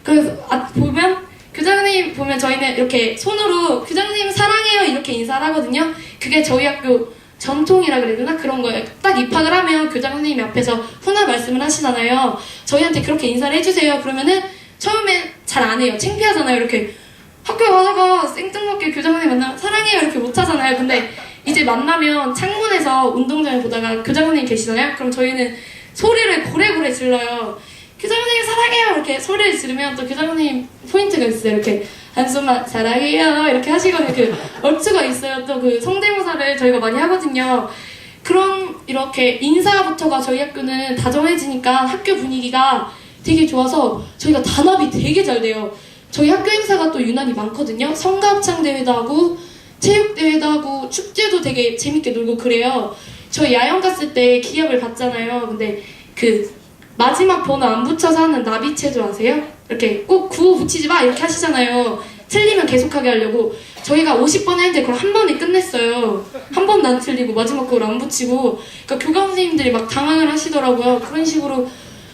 S5: 그래서 보면 교장님 보면 저희는 이렇게 손으로 교장님 사랑해요 이렇게 인사를 하거든요. 그게 저희 학교 전통이라 그래야 되나? 그런 거예요. 딱 입학을 하면 교장 선생님이 앞에서 훈화 말씀을 하시잖아요. 저희한테 그렇게 인사를 해주세요. 그러면은 처음엔 잘 안 해요. 창피하잖아요. 이렇게 학교 가다가 생뚱맞게 교장 선생님 만나면 사랑해요 이렇게 못 하잖아요. 근데 이제 만나면 창문에서 운동장을 보다가 교장 선생님 계시잖아요. 그럼 저희는 소리를 고래고래 질러요. 교장 선생님 사랑해요 이렇게 소리를 지르면 또 교장 선생님 포인트가 있어요. 이렇게 한숨만 사랑해요 이렇게 하시거든요. 그 얼추가 있어요. 또 그 성대모사를 저희가 많이 하거든요. 그런 이렇게 인사부터가 저희 학교는 다정해지니까 학교 분위기가 되게 좋아서 저희가 단합이 되게 잘 돼요. 저희 학교 행사가 또 유난히 많거든요. 성가합창 대회도 하고 체육대회도 하고 축제도 되게 재밌게 놀고 그래요. 저희 야영 갔을 때 기합을 받잖아요. 근데 그 마지막 번호 안 붙여서 하는 나비체조 아세요? 이렇게 꼭 구호 붙이지 마 이렇게 하시잖아요. 틀리면 계속하게 하려고. 저희가 50번 했는데 그걸 한 번에 끝냈어요. 한 번도 안 틀리고 마지막 그걸 안 붙이고. 그러니까 교감 선생님들이 막 당황을 하시더라고요. 그런 식으로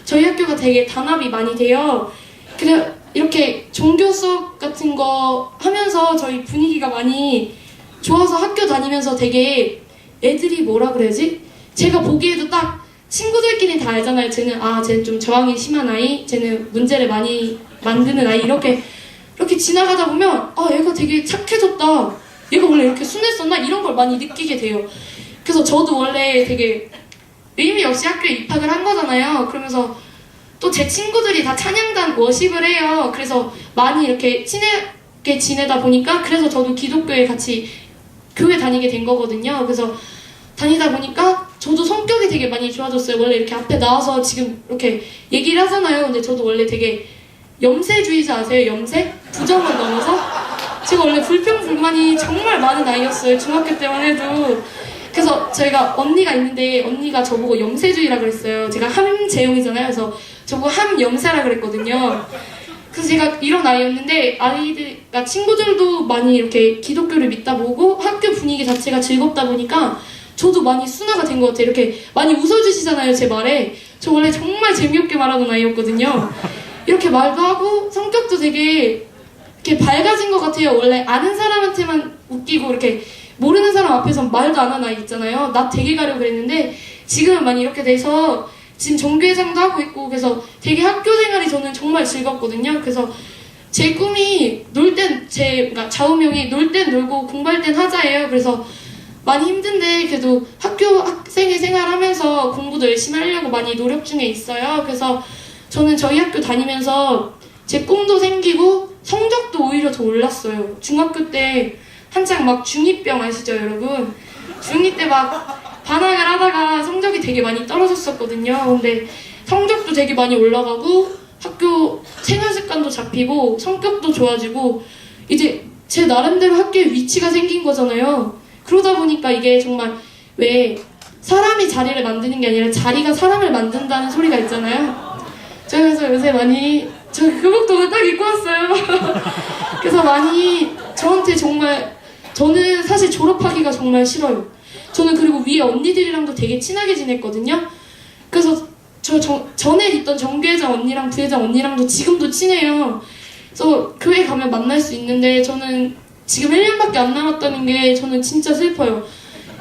S5: 저희 학교가 되게 단합이 많이 돼요. 그래 이렇게 종교 수업 같은 거 하면서 저희 분위기가 많이 좋아서 학교 다니면서 되게 애들이 뭐라 그래야지? 제가 보기에도 딱 친구들끼리 다 알잖아요. 쟤는 좀 저항이 심한 아이, 쟤는 문제를 많이 만드는 아이 이렇게 지나가다 보면 얘가 되게 착해졌다. 얘가 원래 이렇게 순했었나? 이런 걸 많이 느끼게 돼요. 그래서 저도 원래 되게 의미 없이 학교에 입학을 한 거잖아요. 그러면서 또 제 친구들이 다 찬양단 워십을 해요. 그래서 많이 이렇게 친하게 지내다 보니까 그래서 저도 기독교에 같이 교회 다니게 된 거거든요. 그래서 다니다 보니까 저도 성격이 되게 많이 좋아졌어요. 원래 이렇게 앞에 나와서 지금 이렇게 얘기를 하잖아요. 근데 저도 원래 되게 염세주의자 아세요? 염세? 부정을 넘어서? 제가 원래 불평불만이 정말 많은 아이였어요. 중학교 때만 해도. 그래서 저희가 언니가 있는데 언니가 저보고 염세주의라 그랬어요. 제가 함재용이잖아요. 그래서 저보고 함염세라 그랬거든요. 그래서 제가 이런 아이였는데 아이들과 친구들도 많이 이렇게 기독교를 믿다 보고 학교 분위기 자체가 즐겁다 보니까 저도 많이 순화가 된 것 같아요. 이렇게 많이 웃어주시잖아요, 제 말에. 저 원래 정말 재미없게 말하는 아이였거든요. 이렇게 말도 하고 성격도 되게 이렇게 밝아진 것 같아요. 원래 아는 사람한테만 웃기고 이렇게 모르는 사람 앞에서 말도 안 하는 아이 있잖아요. 나 되게 가려고 그랬는데 지금은 많이 이렇게 돼서 지금 정교회장도 하고 있고 그래서 되게 학교 생활이 저는 정말 즐겁거든요. 그래서 제 꿈이 그러니까 좌우명이 놀 땐 놀고 공부할 땐 하자예요. 그래서 많이 힘든데 그래도 학교 학생의 생활하면서 공부도 열심히 하려고 많이 노력 중에 있어요. 그래서 저는 저희 학교 다니면서 제 꿈도 생기고 성적도 오히려 더 올랐어요. 중학교 때 한창 막 중2병 아시죠, 여러분? 중2 때 막 반항을 하다가 성적이 되게 많이 떨어졌었거든요. 근데 성적도 되게 많이 올라가고 학교 생활 습관도 잡히고 성격도 좋아지고 이제 제 나름대로 학교에 위치가 생긴 거잖아요. 그러다 보니까 이게 정말 왜 사람이 자리를 만드는 게 아니라 자리가 사람을 만든다는 소리가 있잖아요. 제가 그래서 요새 많이 저 교복도 딱 입고 왔어요. 그래서 많이 저한테 정말 저는 사실 졸업하기가 정말 싫어요. 저는 그리고 위에 언니들이랑도 되게 친하게 지냈거든요. 그래서 전에 있던 정규회장 언니랑 부회장 언니랑도 지금도 친해요. 그래서 교회 가면 만날 수 있는데 저는 지금 1년밖에 안 남았다는 게 저는 진짜 슬퍼요.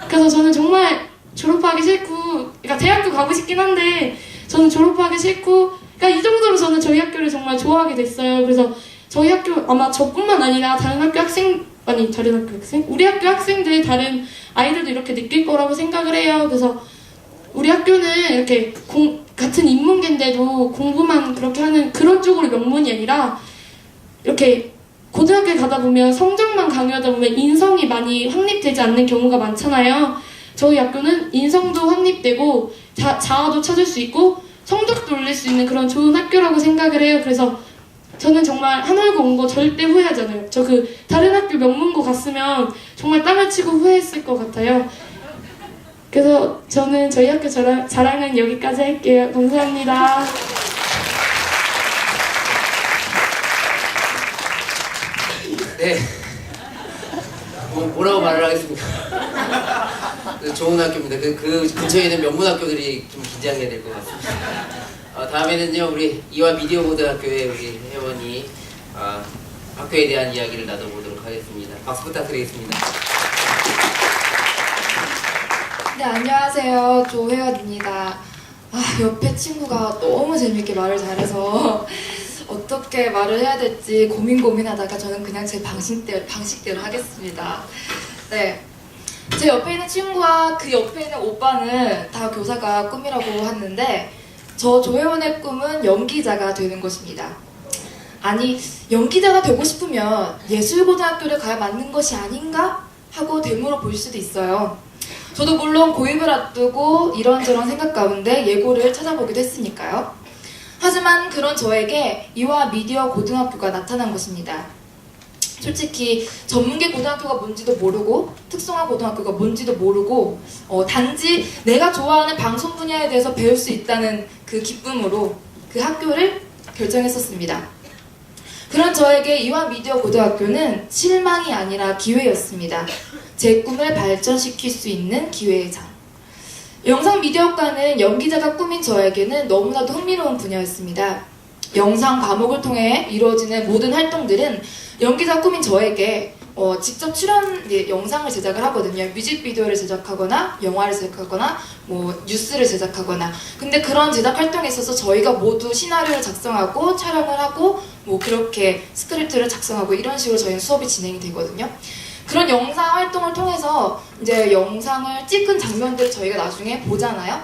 S5: 그래서 저는 정말 졸업하기 싫고, 그러니까 대학교 가고 싶긴 한데 저는 졸업하기 싫고, 그러니까 이 정도로 저는 저희 학교를 정말 좋아하게 됐어요. 그래서 저희 학교 아마 저뿐만 아니라 다른 학교 학생, 아니 다른 학교 학생? 우리 학교 학생들 다른 아이들도 이렇게 느낄 거라고 생각을 해요. 그래서 우리 학교는 이렇게 같은 인문계인데도 공부만 그렇게 하는 그런 쪽으로 명문이 아니라 이렇게 고등학교에 가다 보면 성적만 강요하다 보면 인성이 많이 확립되지 않는 경우가 많잖아요. 저희 학교는 인성도 확립되고 자아도 찾을 수 있고 성적도 올릴 수 있는 그런 좋은 학교라고 생각을 해요. 그래서 저는 정말 한월고 온 거 절대 후회하지 않아요. 저 다른 학교 명문고 갔으면 정말 땅을 치고 후회했을 것 같아요. 그래서 저는 저희 학교 자랑은 여기까지 할게요. 감사합니다.
S1: 네. 뭐라고 말을 하겠습니까? 좋은 학교입니다. 그 근처에 있는 명문학교들이 좀 긴장해야 될 것 같습니다. 다음에는요, 우리 이화 미디어 고등학교의 우리 회원이 학교에 대한 이야기를 나눠보도록 하겠습니다. 박수 부탁드리겠습니다.
S4: 네, 안녕하세요. 조혜원입니다. 옆에 친구가 너무 재밌게 말을 잘해서 어떻게 말을 해야 될지 고민하다가 저는 그냥 제 방식대로 하겠습니다. 네. 제 옆에 있는 친구와 그 옆에 있는 오빠는 다 교사가 꿈이라고 하는데 저 조혜원의 꿈은 연기자가 되는 것입니다. 아니, 연기자가 되고 싶으면 예술고등학교를 가야 맞는 것이 아닌가? 하고 되물어 볼 수도 있어요. 저도 물론 고입을 앞두고 이런저런 생각 가운데 예고를 찾아보기도 했으니까요. 하지만 그런 저에게 이화 미디어 고등학교가 나타난 것입니다. 솔직히 전문계 고등학교가 뭔지도 모르고 특성화 고등학교가 뭔지도 모르고 단지 내가 좋아하는 방송 분야에 대해서 배울 수 있다는 그 기쁨으로 그 학교를 결정했었습니다. 그런 저에게 이화 미디어 고등학교는 실망이 아니라 기회였습니다. 제 꿈을 발전시킬 수 있는 기회의 장. 영상 미디어과는 연기자가 꿈인 저에게는 너무나도 흥미로운 분야였습니다. 영상 과목을 통해 이루어지는 모든 활동들은 연기자 꿈인 저에게 직접 출연 영상을 제작을 하거든요. 뮤직비디오를 제작하거나 영화를 제작하거나 뉴스를 제작하거나. 근데 그런 제작 활동에 있어서 저희가 모두 시나리오를 작성하고 촬영을 하고 그렇게 스크립트를 작성하고 이런 식으로 저희는 수업이 진행이 되거든요. 그런 영상 활동을 통해서 이제 영상을 찍은 장면들을 저희가 나중에 보잖아요.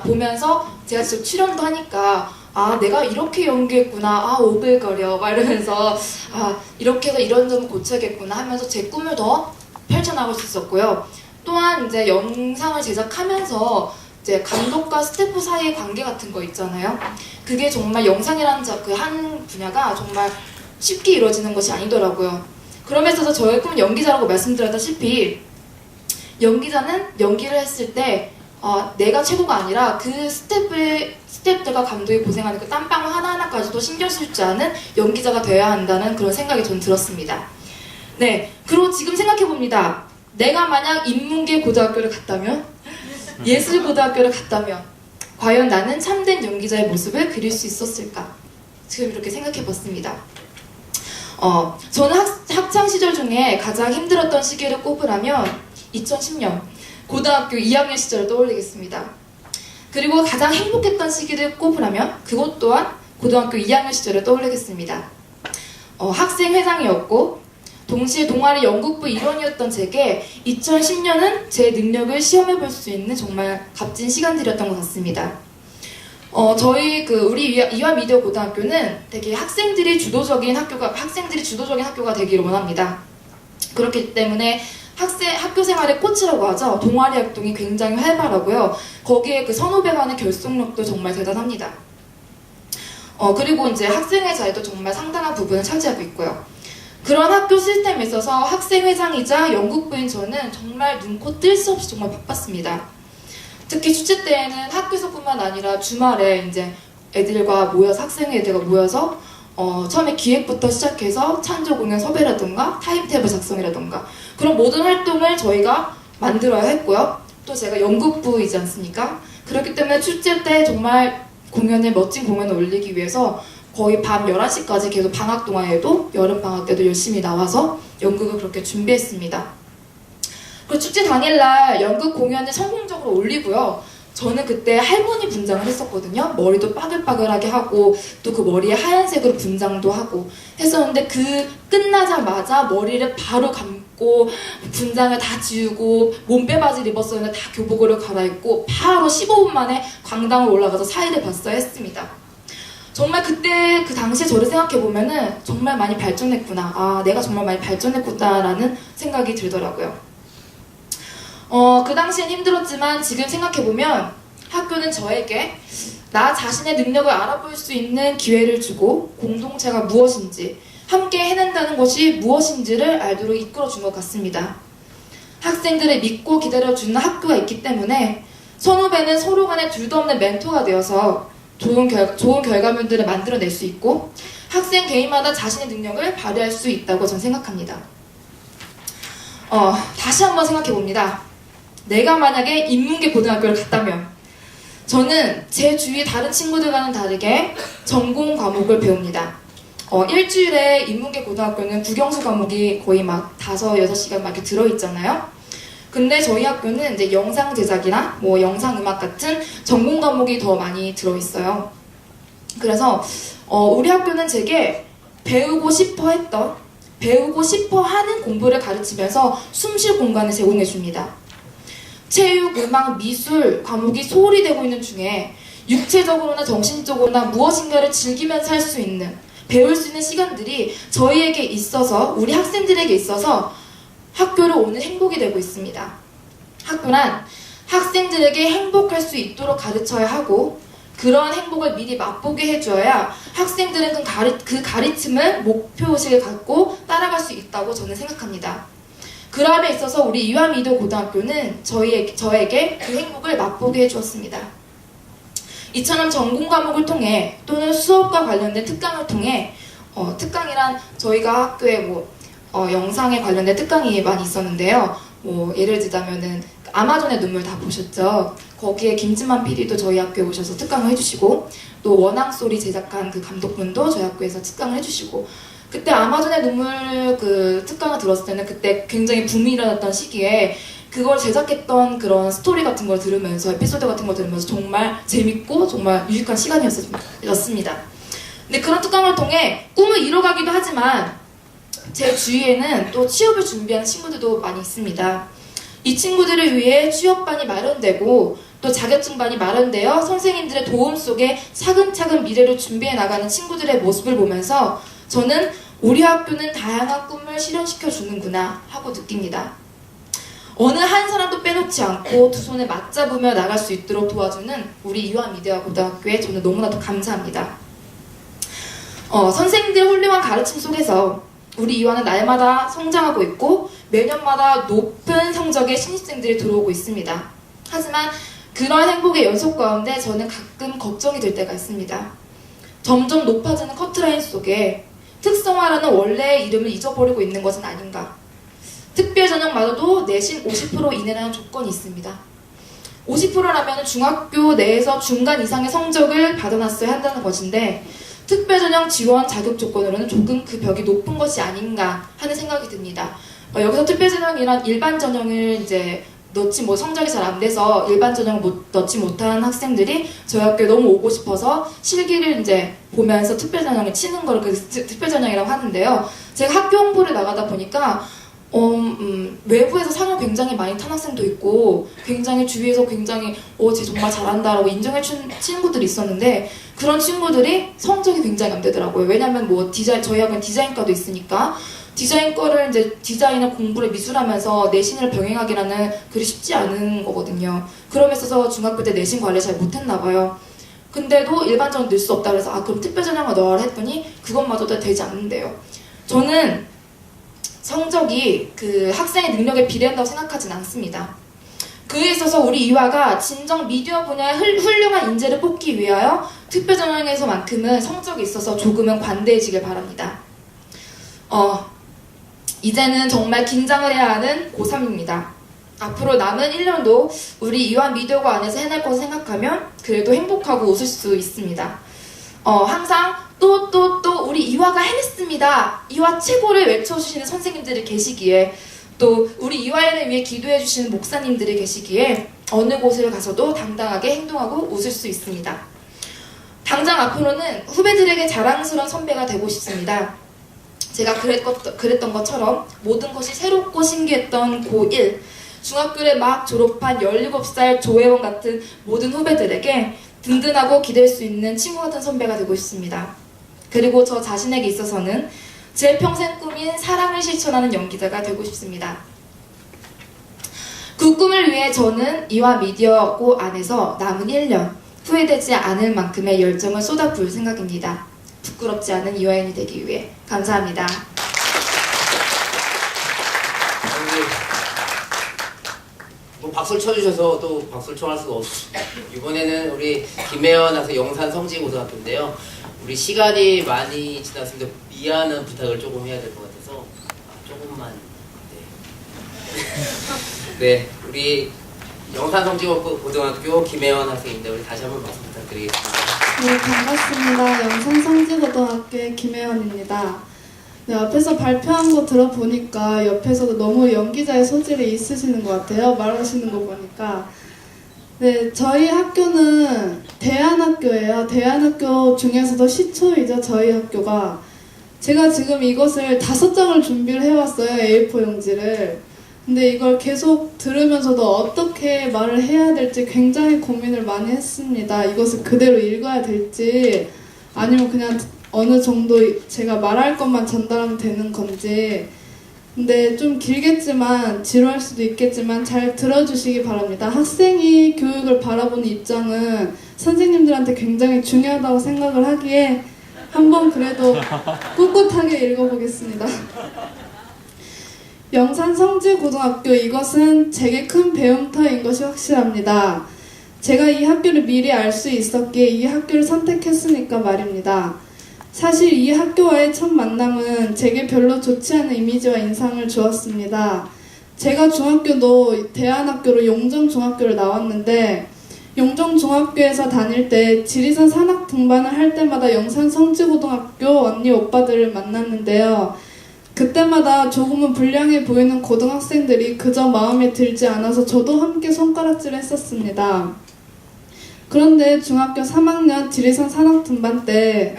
S4: 보면서 제가 직접 출연도 하니까 내가 이렇게 연기했구나, 오글거려 막 이러면서 이렇게 해서 이런 점을 고쳐야겠구나 하면서 제 꿈을 더 펼쳐나갈 수 있었고요. 또한 이제 영상을 제작하면서 이제 감독과 스태프 사이의 관계 같은 거 있잖아요. 그게 정말 영상이라는 그 한 분야가 정말 쉽게 이루어지는 것이 아니더라고요. 그러면서 저의 꿈은 연기자라고 말씀드렸다시피 연기자는 연기를 했을 때 내가 최고가 아니라 그 스태프들과 감독이 고생하는 그 땀방울 하나하나까지도 신경 쓸 줄 아는 연기자가 되어야 한다는 그런 생각이 전 들었습니다. 네, 그리고 지금 생각해봅니다. 내가 만약 인문계 고등학교를 갔다면 예술고등학교를 갔다면 과연 나는 참된 연기자의 모습을 그릴 수 있었을까? 지금 이렇게 생각해봤습니다. 저는 학창시절 중에 가장 힘들었던 시기를 꼽으라면 2010년 고등학교 2학년 시절을 떠올리겠습니다. 그리고 가장 행복했던 시기를 꼽으라면 그것 또한 고등학교 2학년 시절을 떠올리겠습니다. 학생회장이었고 동시에 동아리 연극부 일원이었던 제게 2010년은 제 능력을 시험해볼 수 있는 정말 값진 시간들이었던 것 같습니다. 우리 이화 미디어 고등학교는 되게 학생들이 주도적인 학교가 되기를 원합니다. 그렇기 때문에 학교 생활의 꽃이라고 하죠. 동아리 활동이 굉장히 활발하고요. 거기에 그 1,500안의 결속력도 정말 대단합니다. 그리고 이제 학생의 자유도 정말 상당한 부분을 차지하고 있고요. 그런 학교 시스템에 있어서 학생회장이자 연극부인 저는 정말 눈코 뜰 수 없이 정말 바빴습니다. 특히 축제 때에는 학교에서뿐만 아니라 주말에 이제 애들과 모여서 학생애들과 모여서 처음에 기획부터 시작해서 찬조 공연 섭외라든가 타임테이블 작성이라든가 그런 모든 활동을 저희가 만들어야 했고요. 또 제가 연극부이지 않습니까? 그렇기 때문에 축제 때 정말 멋진 공연을 올리기 위해서 거의 밤 11시까지 계속 방학 동안에도 여름방학 때도 열심히 나와서 연극을 그렇게 준비했습니다. 그리고 축제 당일날 연극 공연을 성공적으로 올리고요. 저는 그때 할머니 분장을 했었거든요. 머리도 빠글빠글하게 하고 또 그 머리에 하얀색으로 분장도 하고 했었는데 그 끝나자마자 머리를 바로 감고 분장을 다 지우고 몸빼바지를 입었었는데 다 교복으로 갈아입고 바로 15분 만에 광장을 올라가서 사회를 봤어야 했습니다. 정말 그때 그 당시에 저를 생각해보면은 정말 많이 발전했구나. 아, 내가 정말 많이 발전했구나라는 생각이 들더라고요. 그 당시엔 힘들었지만 지금 생각해보면 학교는 저에게 나 자신의 능력을 알아볼 수 있는 기회를 주고 공동체가 무엇인지 함께 해낸다는 것이 무엇인지를 알도록 이끌어준 것 같습니다. 학생들을 믿고 기다려주는 학교가 있기 때문에 선후배는 서로 간에 둘도 없는 멘토가 되어서 좋은 결과물들을 만들어낼 수 있고 학생 개인마다 자신의 능력을 발휘할 수 있다고 저는 생각합니다. 다시 한번 생각해봅니다. 내가 만약에 인문계 고등학교를 갔다면 저는 제 주위 다른 친구들과는 다르게 전공 과목을 배웁니다. 일주일에 인문계 고등학교는 국영수 과목이 거의 막 5, 6시간 막 이렇게 들어있잖아요. 근데 저희 학교는 이제 영상 제작이나 뭐 영상 음악 같은 전공 과목이 더 많이 들어있어요. 그래서 우리 학교는 제게 배우고 싶어 하는 공부를 가르치면서 숨쉴 공간을 제공해 줍니다. 체육, 음악, 미술 과목이 소홀히 되고 있는 중에 육체적으로나 정신적으로나 무엇인가를 즐기면서 할 수 있는, 배울 수 있는 시간들이 저희에게 있어서, 우리 학생들에게 있어서 학교를 오는 행복이 되고 있습니다. 학교란 학생들에게 행복할 수 있도록 가르쳐야 하고 그러한 행복을 미리 맛보게 해줘야 학생들은 그 가르침을 목표의식을 갖고 따라갈 수 있다고 저는 생각합니다. 그럼에 있어서 우리 이화미도 고등학교는 저에게 그 행복을 맛보게 해주었습니다. 이처럼 전공 과목을 통해 또는 수업과 관련된 특강을 통해 특강이란 저희가 학교에 영상에 관련된 특강이 많이 있었는데요. 예를 들자면은 아마존의 눈물 다 보셨죠? 거기에 김진만 PD도 저희 학교에 오셔서 특강을 해주시고 또 원앙소리 제작한 그 감독분도 저희 학교에서 특강을 해주시고 그때 아마존의 눈물 그 특강을 들었을 때는 그때 굉장히 붐이 일어났던 시기에 그걸 제작했던 그런 스토리 같은 걸 들으면서 에피소드 같은 걸 들으면서 정말 재밌고 정말 유익한 시간이었습니다. 근데 그런 특강을 통해 꿈을 이뤄가기도 하지만 제 주위에는 또 취업을 준비하는 친구들도 많이 있습니다. 이 친구들을 위해 취업반이 마련되고 또 자격증반이 마련되어 선생님들의 도움 속에 차근차근 미래를 준비해 나가는 친구들의 모습을 보면서 저는 우리 학교는 다양한 꿈을 실현시켜 주는구나 하고 느낍니다. 어느 한 사람도 빼놓지 않고 두 손에 맞잡으며 나갈 수 있도록 도와주는 우리 이화미대와 고등학교에 저는 너무나도 감사합니다. 선생님들의 훌륭한 가르침 속에서 우리 이화는 날마다 성장하고 있고 매년마다 높은 성적의 신입생들이 들어오고 있습니다. 하지만 그런 행복의 연속 가운데 저는 가끔 걱정이 될 때가 있습니다. 점점 높아지는 커트라인 속에 특성화라는 원래의 이름을 잊어버리고 있는 것은 아닌가. 특별전형마저도 내신 50% 이내라는 조건이 있습니다. 50%라면 중학교 내에서 중간 이상의 성적을 받아놨어야 한다는 것인데 특별전형 지원 자격 조건으로는 조금 그 벽이 높은 것이 아닌가 하는 생각이 듭니다. 여기서 특별전형이란 일반 전형을 이제 성적이 잘 안 돼서 일반 전형을 넣지 못한 학생들이 저희 학교에 너무 오고 싶어서 실기를 이제 보면서 특별전형을 치는 걸 특별전형이라고 하는데요. 제가 학교 홍보를 나가다 보니까 외부에서 상을 굉장히 많이 탄 학생도 있고 굉장히 주위에서 굉장히 쟤 정말 잘한다라고 인정해준 친구들이 있었는데 그런 친구들이 성적이 굉장히 안 되더라고요. 왜냐면 저희 학교는 디자인과도 있으니까 디자인과를 이제 디자인을 공부를 미술하면서 내신을 병행하기라는 그리 쉽지 않은 거거든요. 그러면서 중학교 때 내신 관리 잘 못했나 봐요. 근데도 일반전형 넣을 수 없다 그래서 그럼 특별전형을 넣어라 했더니 그것마저도 되지 않는데요. 저는 성적이 그 학생의 능력에 비례한다고 생각하진 않습니다. 그에 있어서 우리 이화가 진정 미디어 분야의 훌륭한 인재를 뽑기 위하여 특별 전형에서만큼은 성적이 있어서 조금은 관대해지길 바랍니다. 이제는 정말 긴장을 해야 하는 고3입니다. 앞으로 남은 1년도 우리 이화 미디어과 안에서 해낼 것을 생각하면 그래도 행복하고 웃을 수 있습니다. 항상 또 우리 이화가 해냈습니다. 이화 최고를 외쳐주시는 선생님들이 계시기에 또 우리 이화인을 위해 기도해주시는 목사님들이 계시기에 어느 곳을 가서도 당당하게 행동하고 웃을 수 있습니다. 당장 앞으로는 후배들에게 자랑스러운 선배가 되고 싶습니다. 제가 그랬던 것처럼 모든 것이 새롭고 신기했던 고1, 중학교를 막 졸업한 17살 조혜원 같은 모든 후배들에게 든든하고 기댈 수 있는 친구 같은 선배가 되고 싶습니다. 그리고 저 자신에게 있어서는 제 평생 꿈인 사랑을 실천하는 연기자가 되고 싶습니다. 그 꿈을 위해 저는 이화 미디어고 안에서 남은 1년 후회되지 않을 만큼의 열정을 쏟아부을 생각입니다. 부끄럽지 않은 이화인이 되기 위해 감사합니다.
S1: 뭐 박수를 쳐주셔서 또 박수를 쳐할 수가 없어요. 이번에는 우리 김혜연 학생 영산 성지고등학교인데요. 우리 시간이 많이 지났습니다. 미안한 부탁을 조금 해야 될 것 같아서 조금만 네, 우리 영산 성지고등학교 김혜연 학생인데 우리 다시 한번 박수 부탁드리겠습니다.
S3: 네, 반갑습니다. 영산성지고등학교의 김혜원입니다. 네, 앞에서 발표한 거 들어보니까 옆에서도 너무 연기자의 소질이 있으시는 것 같아요. 말하시는 거 보니까. 네, 저희 학교는 대안학교예요. 대안학교 중에서도 시초이죠, 저희 학교가. 제가 지금 이것을 5장을 준비를 해왔어요, A4 용지를. 근데 이걸 계속 들으면서도 어떻게 말을 해야 될지 굉장히 고민을 많이 했습니다. 이것을 그대로 읽어야 될지 아니면 그냥 어느 정도 제가 말할 것만 전달하면 되는 건지. 근데 좀 길겠지만 지루할 수도 있겠지만 잘 들어주시기 바랍니다. 학생이 교육을 바라보는 입장은 선생님들한테 굉장히 중요하다고 생각을 하기에 한번 그래도 꿋꿋하게 읽어보겠습니다. 영산성지고등학교, 이것은 제게 큰 배움터인 것이 확실합니다. 제가 이 학교를 미리 알 수 있었기에 이 학교를 선택했으니까 말입니다. 사실 이 학교와의 첫 만남은 제게 별로 좋지 않은 이미지와 인상을 주었습니다. 제가 중학교도 대안학교로 용정중학교를 나왔는데 용정중학교에서 다닐 때 지리산 산악 등반을 할 때마다 영산성지고등학교 언니 오빠들을 만났는데요. 그때마다 조금은 불량해 보이는 고등학생들이 그저 마음에 들지 않아서 저도 함께 손가락질을 했었습니다. 그런데 중학교 3학년 지리산 산악 등반 때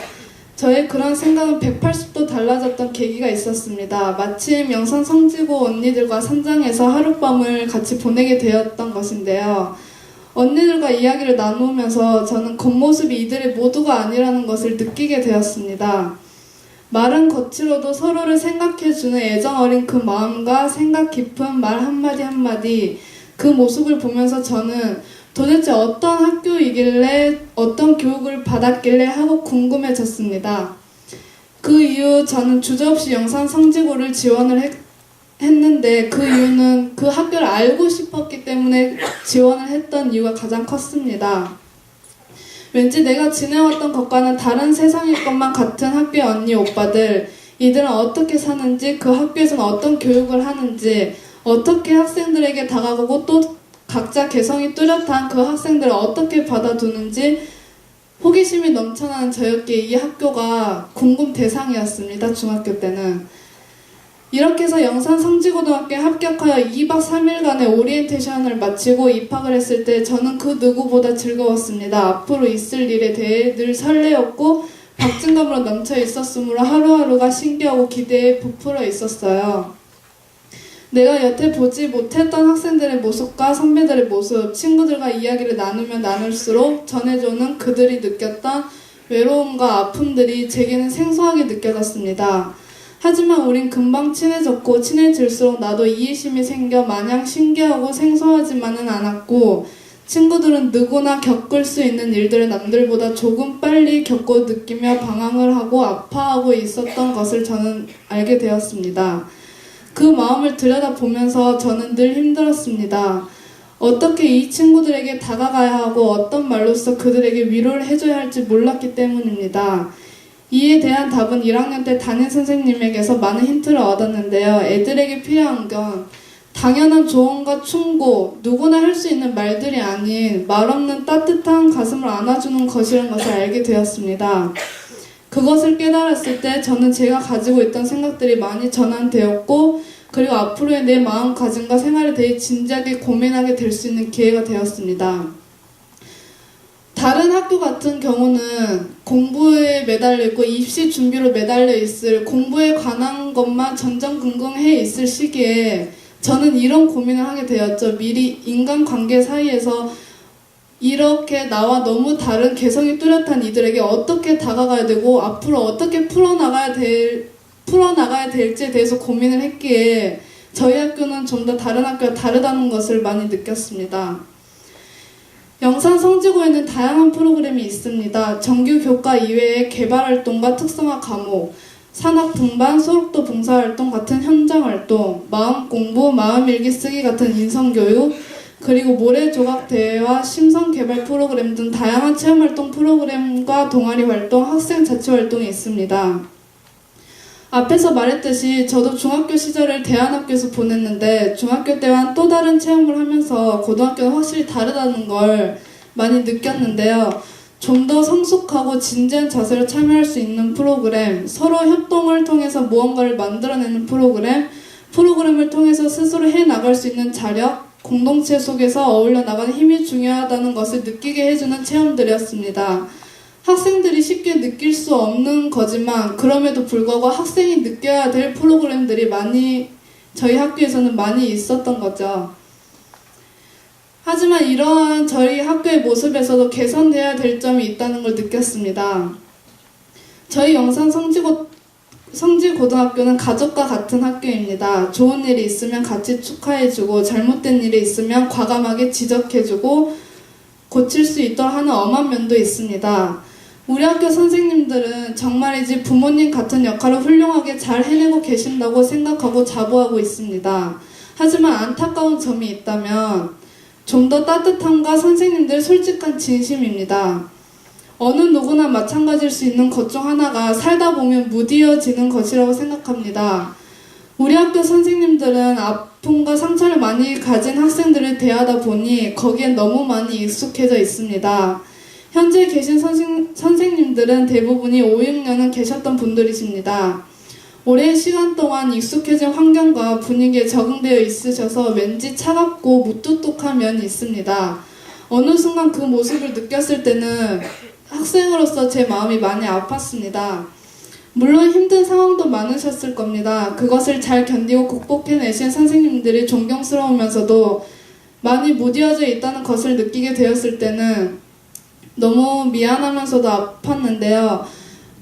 S3: 저의 그런 생각은 180도 달라졌던 계기가 있었습니다. 마침 영산 성지고 언니들과 산장에서 하룻밤을 같이 보내게 되었던 것인데요. 언니들과 이야기를 나누면서 저는 겉모습이 이들의 모두가 아니라는 것을 느끼게 되었습니다. 말은 거칠어도 서로를 생각해주는 애정 어린 그 마음과 생각 깊은 말 한마디 한마디, 그 모습을 보면서 저는 도대체 어떤 학교이길래 어떤 교육을 받았길래 하고 궁금해졌습니다. 그 이후 저는 주저없이 영산성지고를 지원을 했는데 그 이유는 그 학교를 알고 싶었기 때문에 지원을 했던 이유가 가장 컸습니다. 왠지 내가 지내왔던 것과는 다른 세상일 것만 같은 학교의 언니 오빠들, 이들은 어떻게 사는지, 그 학교에서는 어떤 교육을 하는지, 어떻게 학생들에게 다가가고 또 각자 개성이 뚜렷한 그 학생들을 어떻게 받아두는지 호기심이 넘쳐나는 저였기에 이 학교가 궁금 대상이었습니다. 중학교 때는. 이렇게 해서 영산성지고등학교에 합격하여 2박 3일간의 오리엔테이션을 마치고 입학을 했을 때 저는 그 누구보다 즐거웠습니다. 앞으로 있을 일에 대해 늘 설레었고 박진감으로 넘쳐 있었으므로 하루하루가 신기하고 기대에 부풀어 있었어요. 내가 여태 보지 못했던 학생들의 모습과 선배들의 모습, 친구들과 이야기를 나누면 나눌수록 전해줘는 그들이 느꼈던 외로움과 아픔들이 제게는 생소하게 느껴졌습니다. 하지만 우린 금방 친해졌고 친해질수록 나도 이해심이 생겨 마냥 신기하고 생소하지만은 않았고 친구들은 누구나 겪을 수 있는 일들을 남들보다 조금 빨리 겪고 느끼며 방황을 하고 아파하고 있었던 것을 저는 알게 되었습니다. 그 마음을 들여다보면서 저는 늘 힘들었습니다. 어떻게 이 친구들에게 다가가야 하고 어떤 말로써 그들에게 위로를 해줘야 할지 몰랐기 때문입니다. 이에 대한 답은 1학년 때 담임 선생님에게서 많은 힌트를 얻었는데요. 애들에게 필요한 건 당연한 조언과 충고, 누구나 할 수 있는 말들이 아닌 말없는 따뜻한 가슴을 안아주는 것이라는 것을 알게 되었습니다. 그것을 깨달았을 때 저는 제가 가지고 있던 생각들이 많이 전환되었고, 그리고 앞으로의 내 마음가짐과 생활에 대해 진지하게 고민하게 될 수 있는 기회가 되었습니다. 다른 학교 같은 경우는 공부에 매달려 있고 입시 준비로 매달려 있을, 공부에 관한 것만 전전긍긍해 있을 시기에 저는 이런 고민을 하게 되었죠. 미리 인간관계 사이에서 이렇게 나와 너무 다른 개성이 뚜렷한 이들에게 어떻게 다가가야 되고 앞으로 어떻게 풀어나가야 될지에 대해서 고민을 했기에 저희 학교는 좀 더 다른 학교와 다르다는 것을 많이 느꼈습니다. 영산 성지고에는 다양한 프로그램이 있습니다. 정규 교과 이외에 개발활동과 특성화 과목, 산학 등반, 소록도 봉사활동 같은 현장활동, 마음공부, 마음일기 쓰기 같은 인성교육, 그리고 모래조각 대회와 심성개발 프로그램 등 다양한 체험활동 프로그램과 동아리활동, 학생자치활동이 있습니다. 앞에서 말했듯이 저도 중학교 시절을 대안학교에서 보냈는데 중학교 때와는 또 다른 체험을 하면서 고등학교는 확실히 다르다는 걸 많이 느꼈는데요. 좀 더 성숙하고 진지한 자세로 참여할 수 있는 프로그램, 서로 협동을 통해서 무언가를 만들어내는 프로그램을 통해서 스스로 해나갈 수 있는 자력, 공동체 속에서 어울려 나가는 힘이 중요하다는 것을 느끼게 해주는 체험들이었습니다. 학생들이 쉽게 느낄 수 없는 거지만 그럼에도 불구하고 학생이 느껴야 될 프로그램들이 저희 학교에서는 많이 있었던 거죠. 하지만 이러한 저희 학교의 모습에서도 개선되어야 될 점이 있다는 걸 느꼈습니다. 저희 영산 성지고등학교는 가족과 같은 학교입니다. 좋은 일이 있으면 같이 축하해주고 잘못된 일이 있으면 과감하게 지적해주고 고칠 수 있도록 하는 엄한 면도 있습니다. 우리 학교 선생님들은 정말이지 부모님 같은 역할을 훌륭하게 잘 해내고 계신다고 생각하고 자부하고 있습니다. 하지만 안타까운 점이 있다면 좀 더 따뜻함과 선생님들의 솔직한 진심입니다. 어느 누구나 마찬가지일 수 있는 것 중 하나가 살다 보면 무디어지는 것이라고 생각합니다. 우리 학교 선생님들은 아픔과 상처를 많이 가진 학생들을 대하다 보니 거기에 너무 많이 익숙해져 있습니다. 현재 계신 선생님들은 대부분이 5, 6년은 계셨던 분들이십니다. 오랜 시간 동안 익숙해진 환경과 분위기에 적응되어 있으셔서 왠지 차갑고 무뚝뚝한 면이 있습니다. 어느 순간 그 모습을 느꼈을 때는 학생으로서 제 마음이 많이 아팠습니다. 물론 힘든 상황도 많으셨을 겁니다. 그것을 잘 견디고 극복해내신 선생님들이 존경스러우면서도 많이 무디어져 있다는 것을 느끼게 되었을 때는 너무 미안하면서도 아팠는데요.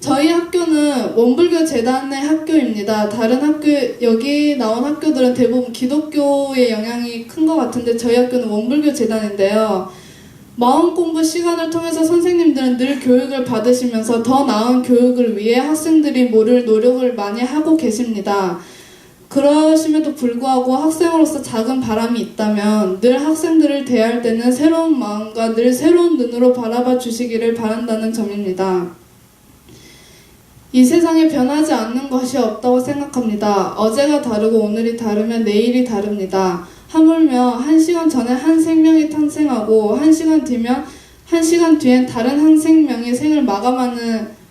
S3: 저희 학교는 원불교 재단의 학교입니다. 다른 학교, 여기 나온 학교들은 대부분 기독교의 영향이 큰 것 같은데 저희 학교는 원불교 재단인데요. 마음 공부 시간을 통해서 선생님들은 늘 교육을 받으시면서 더 나은 교육을 위해 학생들이 모를 노력을 많이 하고 계십니다. 그러심에도 불구하고 학생으로서 작은 바람이 있다면 늘 학생들을 대할 때는 새로운 마음과 늘 새로운 눈으로 바라봐 주시기를 바란다는 점입니다. 이 세상에 변하지 않는 것이 없다고 생각합니다. 어제가 다르고 오늘이 다르면 내일이 다릅니다. 하물며 1시간 전에 한 생명이 탄생하고 1시간 뒤엔 다른 한 생명이 생을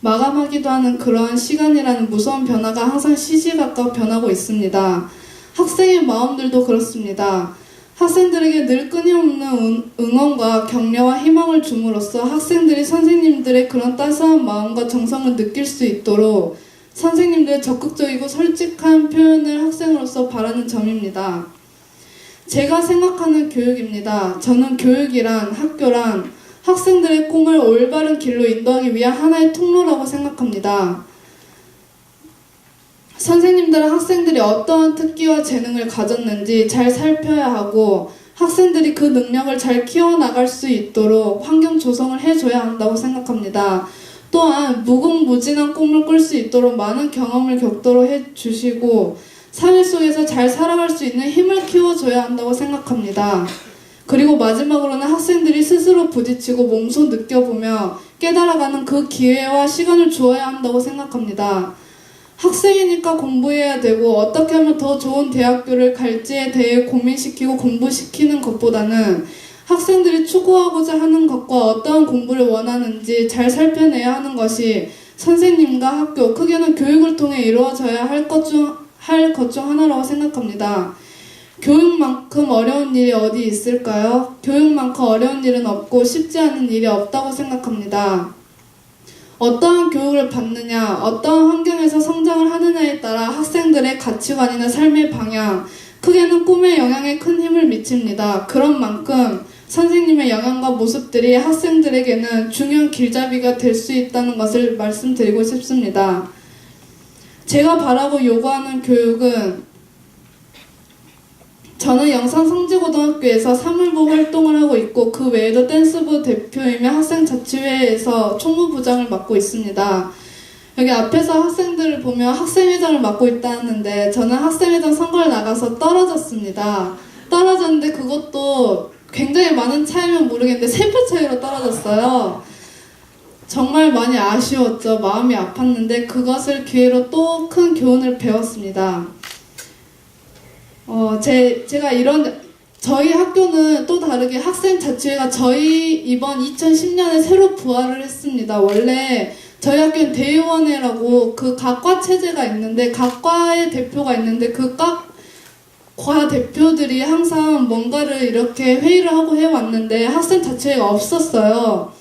S3: 마감하기도 하는 그런 시간이라는 무서운 변화가 항상 시시각각 변하고 있습니다. 학생의 마음들도 그렇습니다. 학생들에게 늘 끊임없는 응원과 격려와 희망을 줌으로써 학생들이 선생님들의 그런 따스한 마음과 정성을 느낄 수 있도록 선생님들의 적극적이고 솔직한 표현을 학생으로서 바라는 점입니다. 제가 생각하는 교육입니다. 저는 교육이란, 학교란 학생들의 꿈을 올바른 길로 인도하기 위한 하나의 통로라고 생각합니다. 선생님들은 학생들이 어떠한 특기와 재능을 가졌는지 잘 살펴야 하고 학생들이 그 능력을 잘 키워나갈 수 있도록 환경 조성을 해줘야 한다고 생각합니다. 또한 무궁무진한 꿈을 꿀 수 있도록 많은 경험을 겪도록 해주시고 사회 속에서 잘 살아갈 수 있는 힘을 키워줘야 한다고 생각합니다. 그리고 마지막으로는 학생들이 스스로 부딪히고 몸소 느껴보며 깨달아가는 그 기회와 시간을 주어야 한다고 생각합니다. 학생이니까 공부해야 되고 어떻게 하면 더 좋은 대학교를 갈지에 대해 고민시키고 공부시키는 것보다는 학생들이 추구하고자 하는 것과 어떠한 공부를 원하는지 잘 살펴내야 하는 것이 선생님과 학교, 크게는 교육을 통해 이루어져야 할 것 중 하나라고 생각합니다. 교육만큼 어려운 일이 어디 있을까요? 교육만큼 어려운 일은 없고 쉽지 않은 일이 없다고 생각합니다. 어떠한 교육을 받느냐, 어떠한 환경에서 성장을 하느냐에 따라 학생들의 가치관이나 삶의 방향, 크게는 꿈의 영향에 큰 힘을 미칩니다. 그런 만큼 선생님의 영향과 모습들이 학생들에게는 중요한 길잡이가 될 수 있다는 것을 말씀드리고 싶습니다. 제가 바라고 요구하는 교육은 저는 영산성지고등학교에서 사물부 활동을 하고 있고 그 외에도 댄스부 대표이며 학생자치회에서 총무부장을 맡고 있습니다. 여기 앞에서 학생들을 보면 학생회장을 맡고 있다는데 저는 학생회장 선거를 나가서 떨어졌습니다. 떨어졌는데 그것도 굉장히 많은 차이면 모르겠는데 3표 차이로 떨어졌어요. 정말 많이 아쉬웠죠. 마음이 아팠는데 그것을 기회로 또 큰 교훈을 배웠습니다. 제가 저희 학교는 또 다르게 학생자치회가 저희 이번 2010년에 새로 부활을 했습니다. 원래 저희 학교는 대의원회라고 그 각 과 체제가 있는데 각 과의 대표가 있는데 그 각 과 대표들이 항상 뭔가를 이렇게 회의를 하고 해왔는데 학생자치회가 없었어요.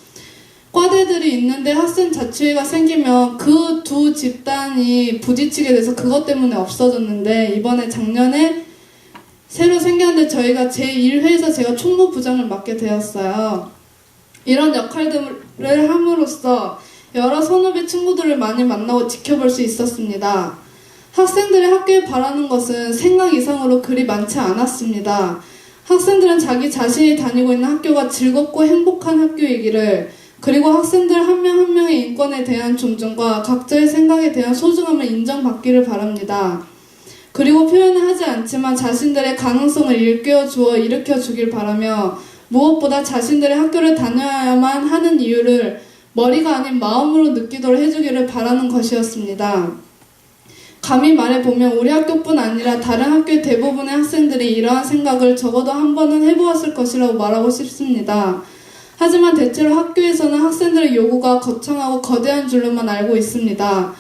S3: 과대들이 있는데 학생자치회가 생기면 그 두 집단이 부딪히게 돼서 그것 때문에 없어졌는데 이번에 작년에 새로 생겼는데 저희가 제1회에서 제가 총무부장을 맡게 되었어요. 이런 역할들을 함으로써 여러 선후배 친구들을 많이 만나고 지켜볼 수 있었습니다. 학생들이 학교에 바라는 것은 생각 이상으로 그리 많지 않았습니다. 학생들은 자기 자신이 다니고 있는 학교가 즐겁고 행복한 학교이기를, 그리고 학생들 한 명 한 명의 인권에 대한 존중과 각자의 생각에 대한 소중함을 인정받기를 바랍니다. 그리고 표현은 하지 않지만 자신들의 가능성을 일깨워 주어 일으켜 주길 바라며 무엇보다 자신들의 학교를 다녀야만 하는 이유를 머리가 아닌 마음으로 느끼도록 해주기를 바라는 것이었습니다. 감히 말해보면 우리 학교뿐 아니라 다른 학교의 대부분의 학생들이 이러한 생각을 적어도 한 번은 해보았을 것이라고 말하고 싶습니다. 하지만 대체로 학교에서는 학생들의 요구가 거창하고 거대한 줄로만 알고 있습니다.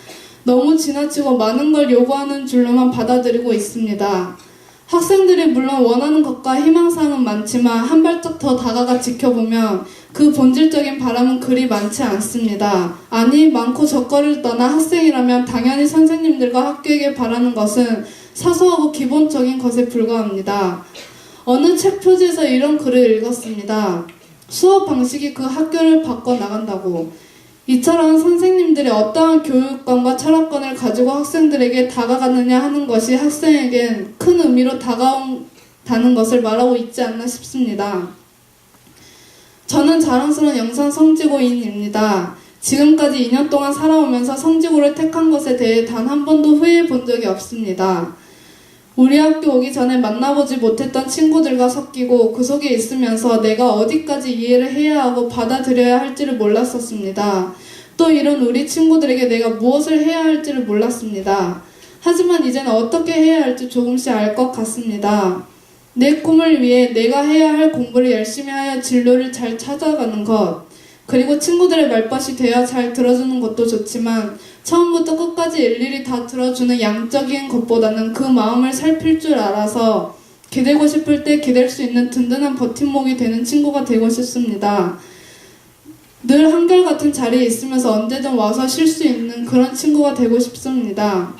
S3: 너무 지나치고 많은 걸 요구하는 줄로만 받아들이고 있습니다. 학생들이 물론 원하는 것과 희망사항은 많지만 한 발짝 더 다가가 지켜보면 그 본질적인 바람은 그리 많지 않습니다. 아니, 많고 적거리를 떠나 학생이라면 당연히 선생님들과 학교에게 바라는 것은 사소하고 기본적인 것에 불과합니다. 어느 책 표지에서 이런 글을 읽었습니다. 수업 방식이 그 학교를 바꿔나간다고. 이처럼 선생님들이 어떠한 교육관과 철학관을 가지고 학생들에게 다가가느냐 하는 것이 학생에겐 큰 의미로 다가온다는 것을 말하고 있지 않나 싶습니다. 저는 자랑스러운 영산성지고인입니다. 지금까지 2년 동안 살아오면서 성지고를 택한 것에 대해 단 한 번도 후회해 본 적이 없습니다. 우리 학교 오기 전에 만나보지 못했던 친구들과 섞이고 그 속에 있으면서 내가 어디까지 이해를 해야 하고 받아들여야 할지를 몰랐었습니다. 또 이런 우리 친구들에게 내가 무엇을 해야 할지를 몰랐습니다. 하지만 이제는 어떻게 해야 할지 조금씩 알 것 같습니다. 내 꿈을 위해 내가 해야 할 공부를 열심히 하여 진로를 잘 찾아가는 것, 그리고 친구들의 말벗이 되어 잘 들어주는 것도 좋지만 처음부터 끝까지 일일이 다 들어주는 양적인 것보다는 그 마음을 살필 줄 알아서 기대고 싶을 때 기댈 수 있는 든든한 버팀목이 되는 친구가 되고 싶습니다. 늘 한결같은 자리에 있으면서 언제든 와서 쉴 수 있는 그런 친구가 되고 싶습니다.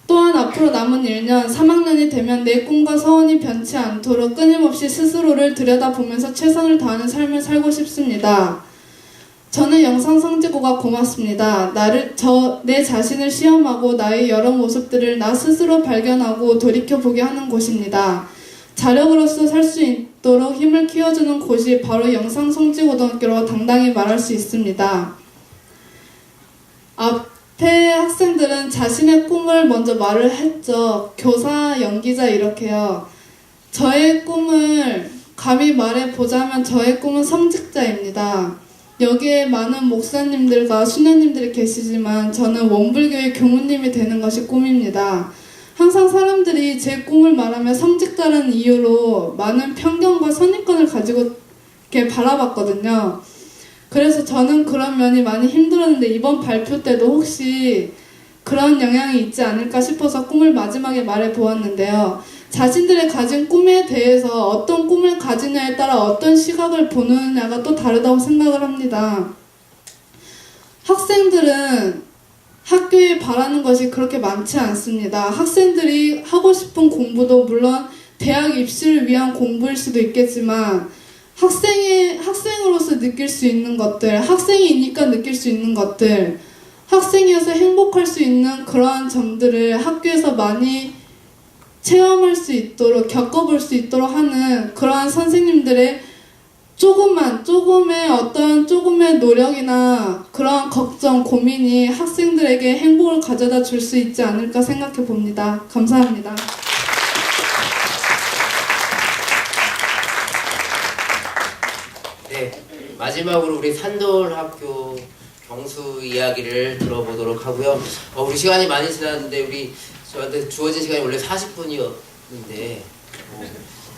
S3: 또한 앞으로 남은 1년, 3학년이 되면 내 꿈과 소원이 변치 않도록 끊임없이 스스로를 들여다보면서 최선을 다하는 삶을 살고 싶습니다. 저는 영산성지고가 고맙습니다. 내 자신을 시험하고 나의 여러 모습들을 나 스스로 발견하고 돌이켜보게 하는 곳입니다. 자력으로서 살 수 있도록 힘을 키워주는 곳이 바로 영산성지고등학교라고 당당히 말할 수 있습니다. 앞에 학생들은 자신의 꿈을 먼저 말을 했죠. 교사, 연기자 이렇게요. 저의 꿈을 감히 말해보자면 저의 꿈은 성직자입니다. 여기에 많은 목사님들과 수녀님들이 계시지만 저는 원불교의 교무님이 되는 것이 꿈입니다. 항상 사람들이 제 꿈을 말하며 성직자라는 이유로 많은 편견과 선입견을 가지고 이렇게 바라봤거든요. 그래서 저는 그런 면이 많이 힘들었는데 이번 발표 때도 혹시 그런 영향이 있지 않을까 싶어서 꿈을 마지막에 말해보았는데요. 자신들의 가진 꿈에 대해서 어떤 꿈을 가지냐에 따라 어떤 시각을 보느냐가 또 다르다고 생각을 합니다. 학생들은 학교에 바라는 것이 그렇게 많지 않습니다. 학생들이 하고 싶은 공부도 물론 대학 입시를 위한 공부일 수도 있겠지만 학생으로서 느낄 수 있는 것들, 학생이니까 느낄 수 있는 것들, 학생이어서 행복할 수 있는 그러한 점들을 학교에서 많이 체험할 수 있도록, 겪어볼 수 있도록 하는 그러한 선생님들의 조금의 노력이나 그러한 걱정, 고민이 학생들에게 행복을 가져다 줄 수 있지 않을까 생각해 봅니다. 감사합니다.
S1: 네, 마지막으로 우리 산돌학교 경수 이야기를 들어보도록 하고요. 우리 시간이 많이 지났는데 저한테 주어진 시간이 원래 40분이었는데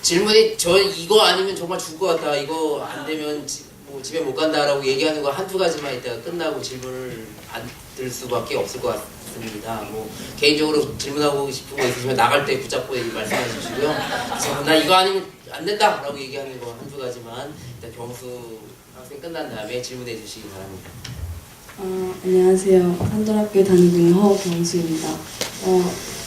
S1: 질문이 저 이거 아니면 정말 죽을 것 같다, 이거 안 되면 집에 못 간다라고 얘기하는 거 한두 가지만 이따가 끝나고 질문을 받을 수밖에 없을 것 같습니다. 개인적으로 질문하고 싶은 거 있으시면 나갈 때 붙잡고 말씀해 주시고요. 그래서 나 이거 아니면 안 된다 라고 얘기하는 거 한두 가지만 일단 경수 학생 끝난 다음에 질문해 주시기 바랍니다.
S2: 안녕하세요. 산돌학교에 다니고 있는 허경수입니다.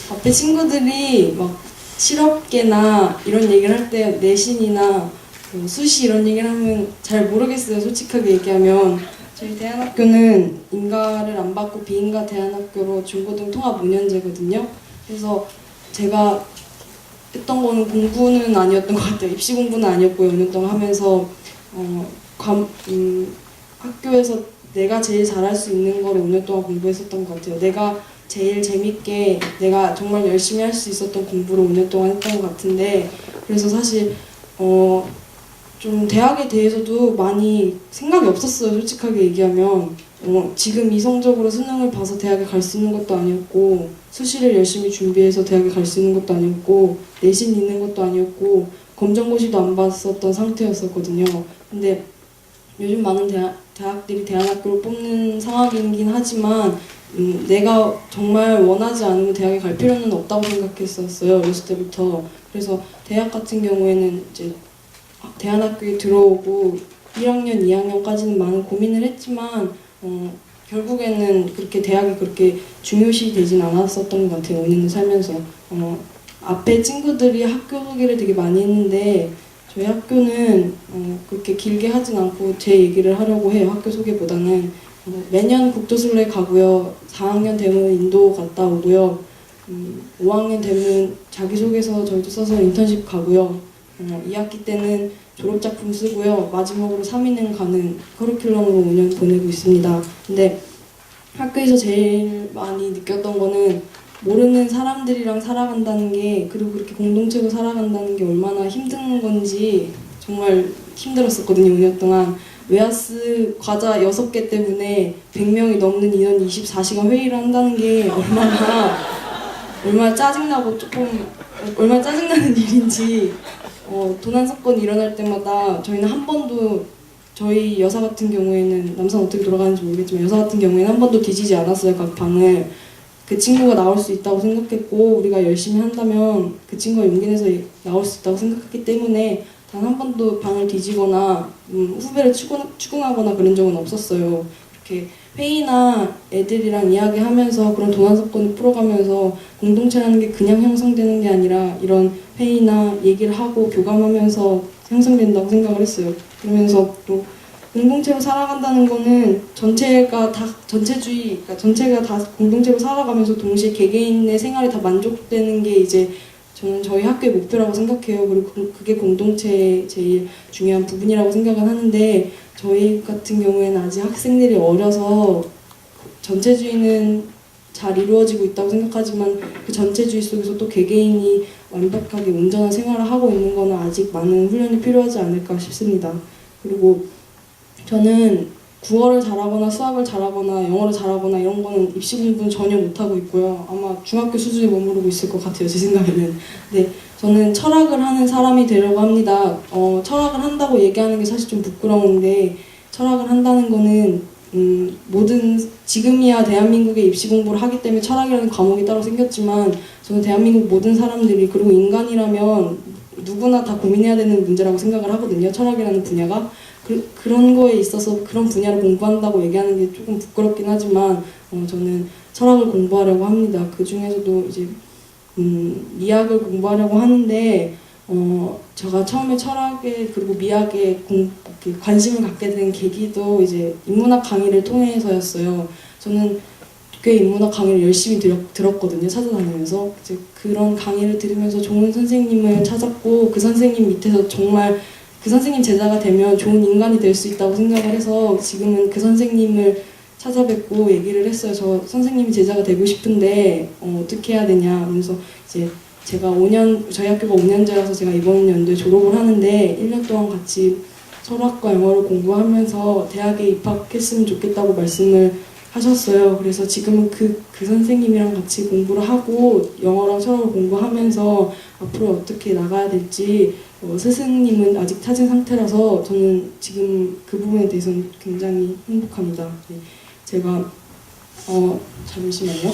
S2: 앞에 친구들이 막 실업계나 이런 얘기를 할 때 내신이나 수시 이런 얘기를 하면 잘 모르겠어요. 솔직하게 얘기하면 저희 대안학교는 인가를 안 받고 비인가 대안학교로 중고등 통합 5년제거든요. 그래서 제가 했던 거는 공부는 아니었던 것 같아요. 입시 공부는 아니었고요. 5년 동안 하면서 학교에서 내가 제일 잘할 수 있는 거를 5년 동안 공부했었던 것 같아요. 내가 제일 재밌게 내가 정말 열심히 할 수 있었던 공부를 5년 동안 했던 것 같은데, 그래서 사실 좀 대학에 대해서도 많이 생각이 없었어요. 솔직하게 얘기하면 지금 이성적으로 수능을 봐서 대학에 갈 수 있는 것도 아니었고, 수시를 열심히 준비해서 대학에 갈 수 있는 것도 아니었고, 내신 있는 것도 아니었고, 검정고시도 안 봤었던 상태였었거든요. 근데 요즘 많은 대학들이 대안학교를 뽑는 상황이긴 하지만 내가 정말 원하지 않으면 대학에 갈 필요는 없다고 생각했었어요. 어렸을 때부터. 그래서 대학 같은 경우에는 이제 대안학교에 들어오고 1학년, 2학년까지는 많은 고민을 했지만 결국에는 그렇게 대학이 그렇게 중요시 되진 않았었던 것 같아요. 5년을 살면서. 앞에 친구들이 학교 소개를 되게 많이 했는데 저희 학교는 그렇게 길게 하진 않고 제 얘기를 하려고 해요. 학교 소개보다는 매년 국도순례 가고요. 4학년 되면 인도 갔다 오고요. 5학년 되면 자기소개서 저희도 써서 인턴십 가고요. 2학기 때는 졸업작품 쓰고요. 마지막으로 3위는 가는 커리큘럼으로 5년 보내고 있습니다. 근데 학교에서 제일 많이 느꼈던 거는 모르는 사람들이랑 살아간다는 게, 그리고 그렇게 공동체로 살아간다는 게 얼마나 힘든 건지 정말 힘들었었거든요. 5년 동안. 웨하스 과자 6개 때문에 100명이 넘는 인원이 24시간 회의를 한다는 게 얼마나 짜증나고 얼마나 짜증나는 일인지. 도난 사건이 일어날 때마다 저희는 한 번도, 저희 여사 같은 경우에는, 남산 어떻게 돌아가는지 모르겠지만 여사 같은 경우에는 한 번도 뒤지지 않았어요. 각 방을. 그 친구가 나올 수 있다고 생각했고, 우리가 열심히 한다면 그 친구가 용기 내서 나올 수 있다고 생각했기 때문에 단 한 번도 방을 뒤지거나 후배를 추궁하거나 그런 적은 없었어요. 이렇게 회의나 애들이랑 이야기하면서 그런 도난 사건을 풀어가면서 공동체라는 게 그냥 형성되는 게 아니라 이런 회의나 얘기를 하고 교감하면서 형성된다고 생각을 했어요. 그러면서 또 공동체로 살아간다는 거는 전체가 다 전체주의, 그러니까 전체가 다 공동체로 살아가면서 동시에 개개인의 생활이 다 만족되는 게 이제 저는 저희 학교의 목표라고 생각해요. 그리고 그게 공동체의 제일 중요한 부분이라고 생각은 하는데, 저희 같은 경우에는 아직 학생들이 어려서 전체주의는 잘 이루어지고 있다고 생각하지만 그 전체주의 속에서 또 개개인이 완벽하게 온전한 생활을 하고 있는 거는 아직 많은 훈련이 필요하지 않을까 싶습니다. 그리고 저는 국어를 잘하거나 수학을 잘하거나 영어를 잘하거나 이런 거는 입시 공부는 전혀 못하고 있고요. 아마 중학교 수준에 머무르고 있을 것 같아요, 제 생각에는. 네, 저는 철학을 하는 사람이 되려고 합니다. 철학을 한다고 얘기하는 게 사실 좀 부끄러운데 철학을 한다는 거는 모든 지금이야 대한민국의 입시 공부를 하기 때문에 철학이라는 과목이 따로 생겼지만 저는 대한민국 모든 사람들이 그리고 인간이라면 누구나 다 고민해야 되는 문제라고 생각을 하거든요. 철학이라는 분야가 그런 거에 있어서 그런 분야를 공부한다고 얘기하는 게 조금 부끄럽긴 하지만 저는 철학을 공부하려고 합니다. 그 중에서도 이제 미학을 공부하려고 하는데 제가 처음에 철학에 그리고 미학에 관심을 갖게 된 계기도 이제 인문학 강의를 통해서였어요. 저는 꽤 인문학 강의를 열심히 들었거든요. 찾아다니면서 이제 그런 강의를 들으면서 좋은 선생님을 찾았고 그 선생님 밑에서 정말 그 선생님 제자가 되면 좋은 인간이 될 수 있다고 생각을 해서 지금은 그 선생님을 찾아뵙고 얘기를 했어요. 저 선생님이 제자가 되고 싶은데 어떻게 해야 되냐 하면서 이제 제가 저희 학교가 5년제라서 제가 이번 연도에 졸업을 하는데 1년 동안 같이 철학과 영어를 공부하면서 대학에 입학했으면 좋겠다고 말씀을 하셨어요. 그래서 지금은 그 선생님이랑 같이 공부를 하고 영어랑 철학을 공부하면서 앞으로 어떻게 나가야 될지 스승님은 아직 찾은 상태라서 저는 지금 그 부분에 대해서는 굉장히 행복합니다. 네, 제가 잠시만요.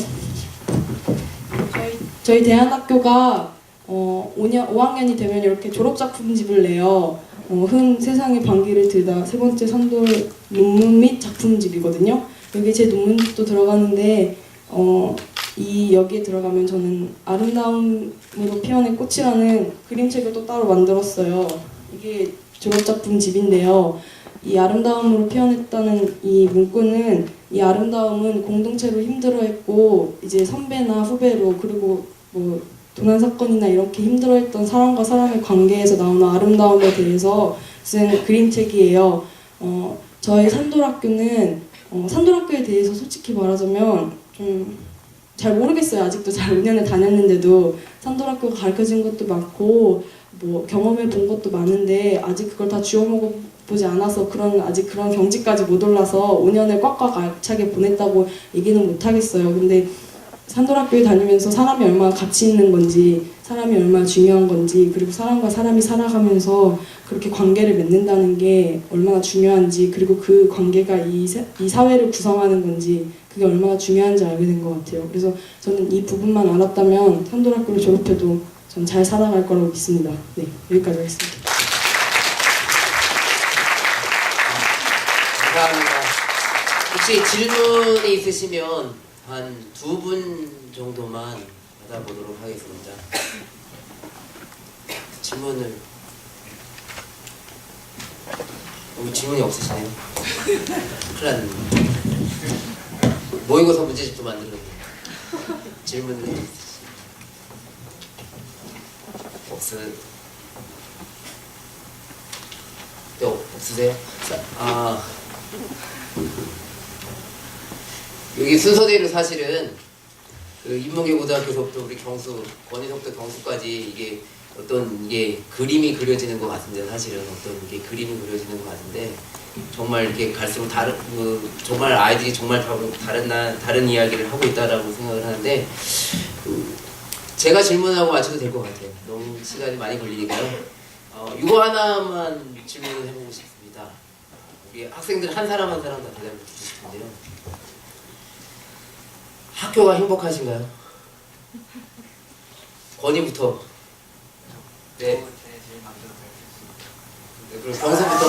S2: 저희 대안학교가 5학년이 되면 이렇게 졸업작품집을 내요. 흔 세상의 반기를 들다 세 번째 산돌 논문 및 작품집이거든요. 여기에 제 논문집도 들어가는데 여기에 들어가면 저는 아름다움으로 피어낸 꽃이라는 그림책을 또 따로 만들었어요. 이게 졸업작품집인데요. 이 아름다움으로 피어냈다는 이 문구는 이 아름다움은 공동체로 힘들어했고 이제 선배나 후배로 그리고 뭐 도난 사건이나 이렇게 힘들어했던 사람과 사람의 관계에서 나오는 아름다움에 대해서 쓴 그림책이에요. 저희 산돌학교는 산돌학교에 대해서 솔직히 말하자면 좀 잘 모르겠어요. 아직도 잘 5년을 다녔는데도 산돌학교가 가르쳐진 것도 많고 뭐 경험해 본 것도 많은데 아직 그걸 다 쥐어먹어 보지 않아서 아직 그런 경지까지 못 올라서 5년을 꽉꽉 알차게 보냈다고 얘기는 못 하겠어요. 근데 산돌학교에 다니면서 사람이 얼마나 가치 있는 건지 사람이 얼마나 중요한 건지 그리고 사람과 사람이 살아가면서 그렇게 관계를 맺는다는 게 얼마나 중요한지 그리고 그 관계가 이 사회를 구성하는 건지 그게 얼마나 중요한지 알게 된 것 같아요. 그래서 저는 이 부분만 알았다면 산돌학교를 졸업해도 전 잘 살아갈 거라고 믿습니다. 네, 여기까지 하겠습니다.
S1: 감사합니다. 혹시 질문이 있으시면 한 2분 정도만 받아보도록 하겠습니다. 질문을 질문이 없으시네요. 큰일 났네. 모의고사 문제집도 만들었네. 질문을 없으세요? 여기 순서대로 사실은 그 인문계 고등학교서부터 우리 권희석부터 경수까지 이게 그림이 그려지는 것 같은데 사실은 그림이 그려지는 것 같은데 정말 이렇게 갈수록 정말 아이들이 정말 다른 이야기를 하고 있다라고 생각을 하는데 제가 질문하고 마쳐도 될 것 같아요. 너무 시간이 많이 걸리니까요. 이거 하나만 질문을 해보고 싶습니다. 우리 학생들 한 사람 한 사람 다 대답을 주고 싶은데요. 학교가 행복하신가요? 권희부터. 네. 그럼 경서부터.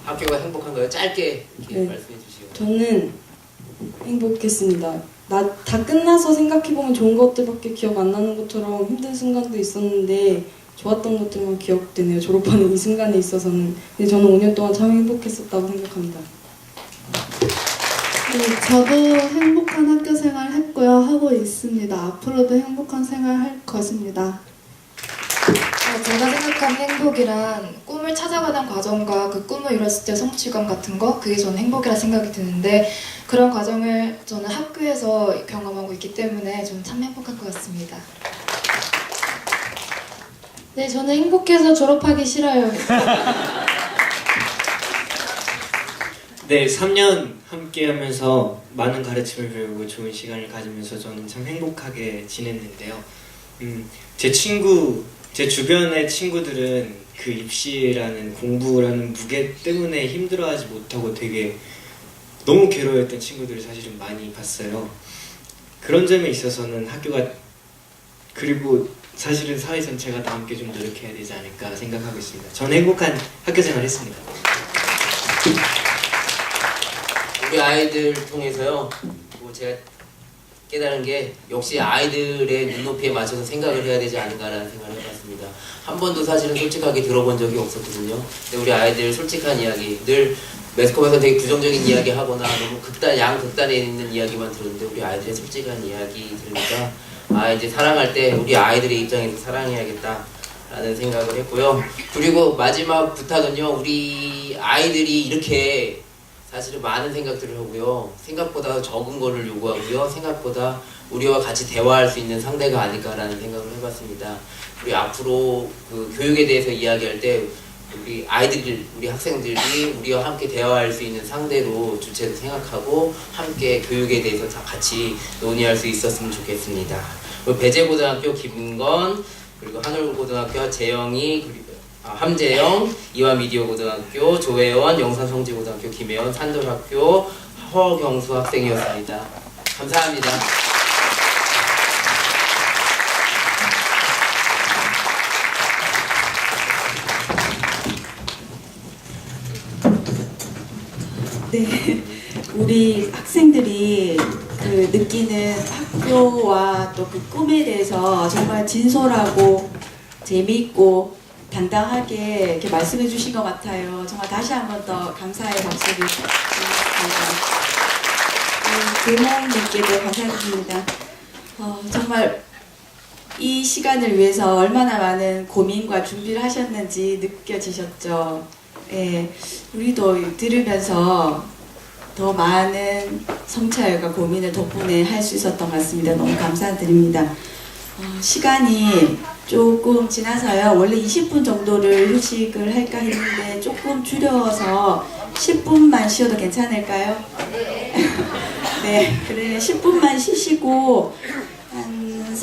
S1: 학교가 행복한가요? 짧게 이렇게
S2: 네.
S1: 말씀해 주시고.
S2: 저는 행복했습니다. 다 끝나서 생각해보면 좋은 것들밖에 기억 안 나는 것처럼 힘든 순간도 있었는데 좋았던 것들만 기억되네요. 졸업하는 이 순간에 있어서는. 근데 저는 5년 동안 참 행복했었다고 생각합니다.
S3: 네, 저도 행복한 학교 생활 했고요. 하고 있습니다. 앞으로도 행복한 생활 할 것입니다.
S4: 제가 생각한 행복이란 꿈을 찾아가는 과정과 그 꿈을 이뤘을 때 성취감 같은 거, 그게 저는 행복이라 생각이 드는데, 그런 과정을 저는 학교에서 경험하고 있기 때문에 저는 참 행복할 것 같습니다.
S5: 네, 저는 행복해서 졸업하기 싫어요.
S6: 네, 3년 함께 하면서 많은 가르침을 배우고 좋은 시간을 가지면서 저는 참 행복하게 지냈는데요. 제 주변의 친구들은 그 입시라는 공부라는 무게 때문에 힘들어하지 못하고 되게 너무 괴로워했던 친구들을 사실은 많이 봤어요. 그런 점에 있어서는 학교가, 그리고 사실은 사회 전체가 다 함께 좀 노력해야 되지 않을까 생각하고 있습니다. 저는 행복한 학교 생활을 했습니다.
S1: 우리 아이들 통해서요, 뭐 제가 깨달은 게 역시 아이들의 눈높이에 맞춰서 생각을 해야 되지 않은가라는 생각을 해봤습니다. 한 번도 사실은 솔직하게 들어본 적이 없었거든요. 근데 우리 아이들 솔직한 이야기, 늘 매스컴에서 되게 부정적인 이야기 하거나 너무 양극단에 있는 이야기만 들었는데 우리 아이들의 솔직한 이야기 들으니까 이제 사랑할 때 우리 아이들의 입장에서 사랑해야겠다라는 생각을 했고요. 그리고 마지막 부탁은요, 우리 아이들이 이렇게 사실은 많은 생각들을 하고요, 생각보다 적은 거를 요구하고요, 생각보다 우리와 같이 대화할 수 있는 상대가 아닐까라는 생각을 해봤습니다. 우리 앞으로 그 교육에 대해서 이야기할 때 우리 아이들, 우리 학생들이 우리와 함께 대화할 수 있는 상대로 주체도 생각하고 함께 교육에 대해서 다 같이 논의할 수 있었으면 좋겠습니다. 배재고등학교 김건, 그리고 한울고등학교 재영이, 그리고 함재영, 이화미디어고등학교 조혜원, 영산성지고등학교 김혜원, 산돌학교 허경수 학생이었습니다. 감사합니다.
S7: 네, 우리 학생들이 그 느끼는 학교와 또 그 꿈에 대해서 정말 진솔하고 재미있고 당당하게 이렇게 말씀해 주신 것 같아요. 정말 다시 한 번 더 감사의 박수를 드리겠습니다. 부모님께도 감사드립니다. 정말 이 시간을 위해서 얼마나 많은 고민과 준비를 하셨는지 느껴지셨죠. 예, 우리도 들으면서 더 많은 성찰과 고민을 덕분에 할 수 있었던 것 같습니다. 너무 감사드립니다. 시간이 조금 지나서요. 원래 20분 정도를 휴식을 할까 했는데 조금 줄여서 10분만 쉬어도 괜찮을까요? 네, 그래 10분만 쉬시고 한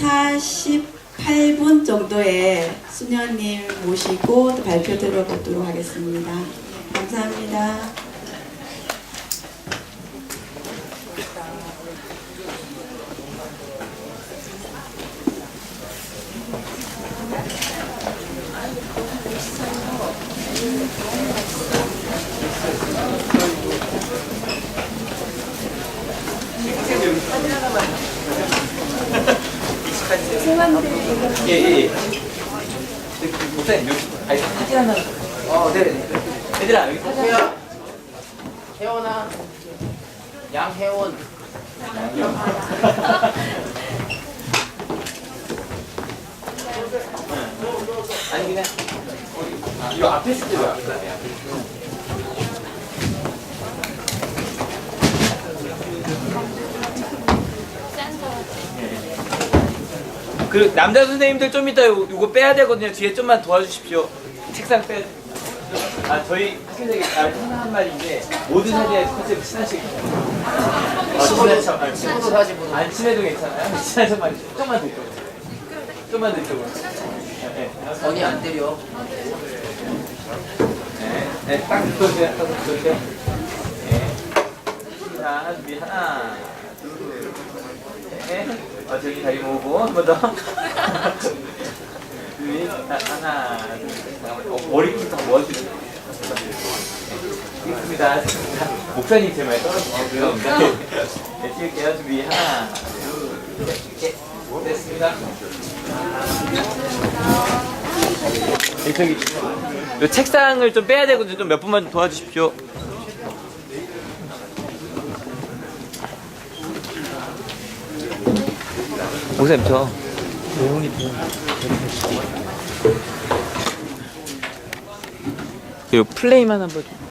S7: 48분 정도에 수녀님 모시고 또 발표 들어보도록 하겠습니다. 감사합니다.
S8: 예. 목사님 여기 사진 하나. 네. 얘들아 여기 사진 하나.
S1: 혜원아, 양혜원.
S8: 아니 그냥 이 앞에 있을 때 왜 앞에 있어요? 그 남자 선생님들 좀 이따 이거 빼야 되거든요. 뒤에 좀만 도와주십시오. 책상 빼. 저희 학생들이 항상 한 말인데 모든 사진에 컨셉이 친하시게.
S1: 친구도 사진보다.
S8: 안 친해도 괜찮아요. 친하신 말이 좀만 더 이쪽으로. 좀만 더 이쪽으로.
S1: 전이 안 때려.
S8: 네, 딱 붙어주세요. 딱 붙어주세요. 네. 자, 준비 하나, 둘, 셋. 저기 다리 모으고 한 번 더. 둘, 하나, 둘, 셋. 머리부터 모아주세요. 있습니다. 목사님 제 말 떨어지고요. 네, 찍을게요. 준비 하나, 둘, 셋. 됐습니다. 네, 저기 이 책상을 좀 빼야 되거든요. 좀 몇 분만 도와주십시오. 목사님 저 그리고 플레이만 한번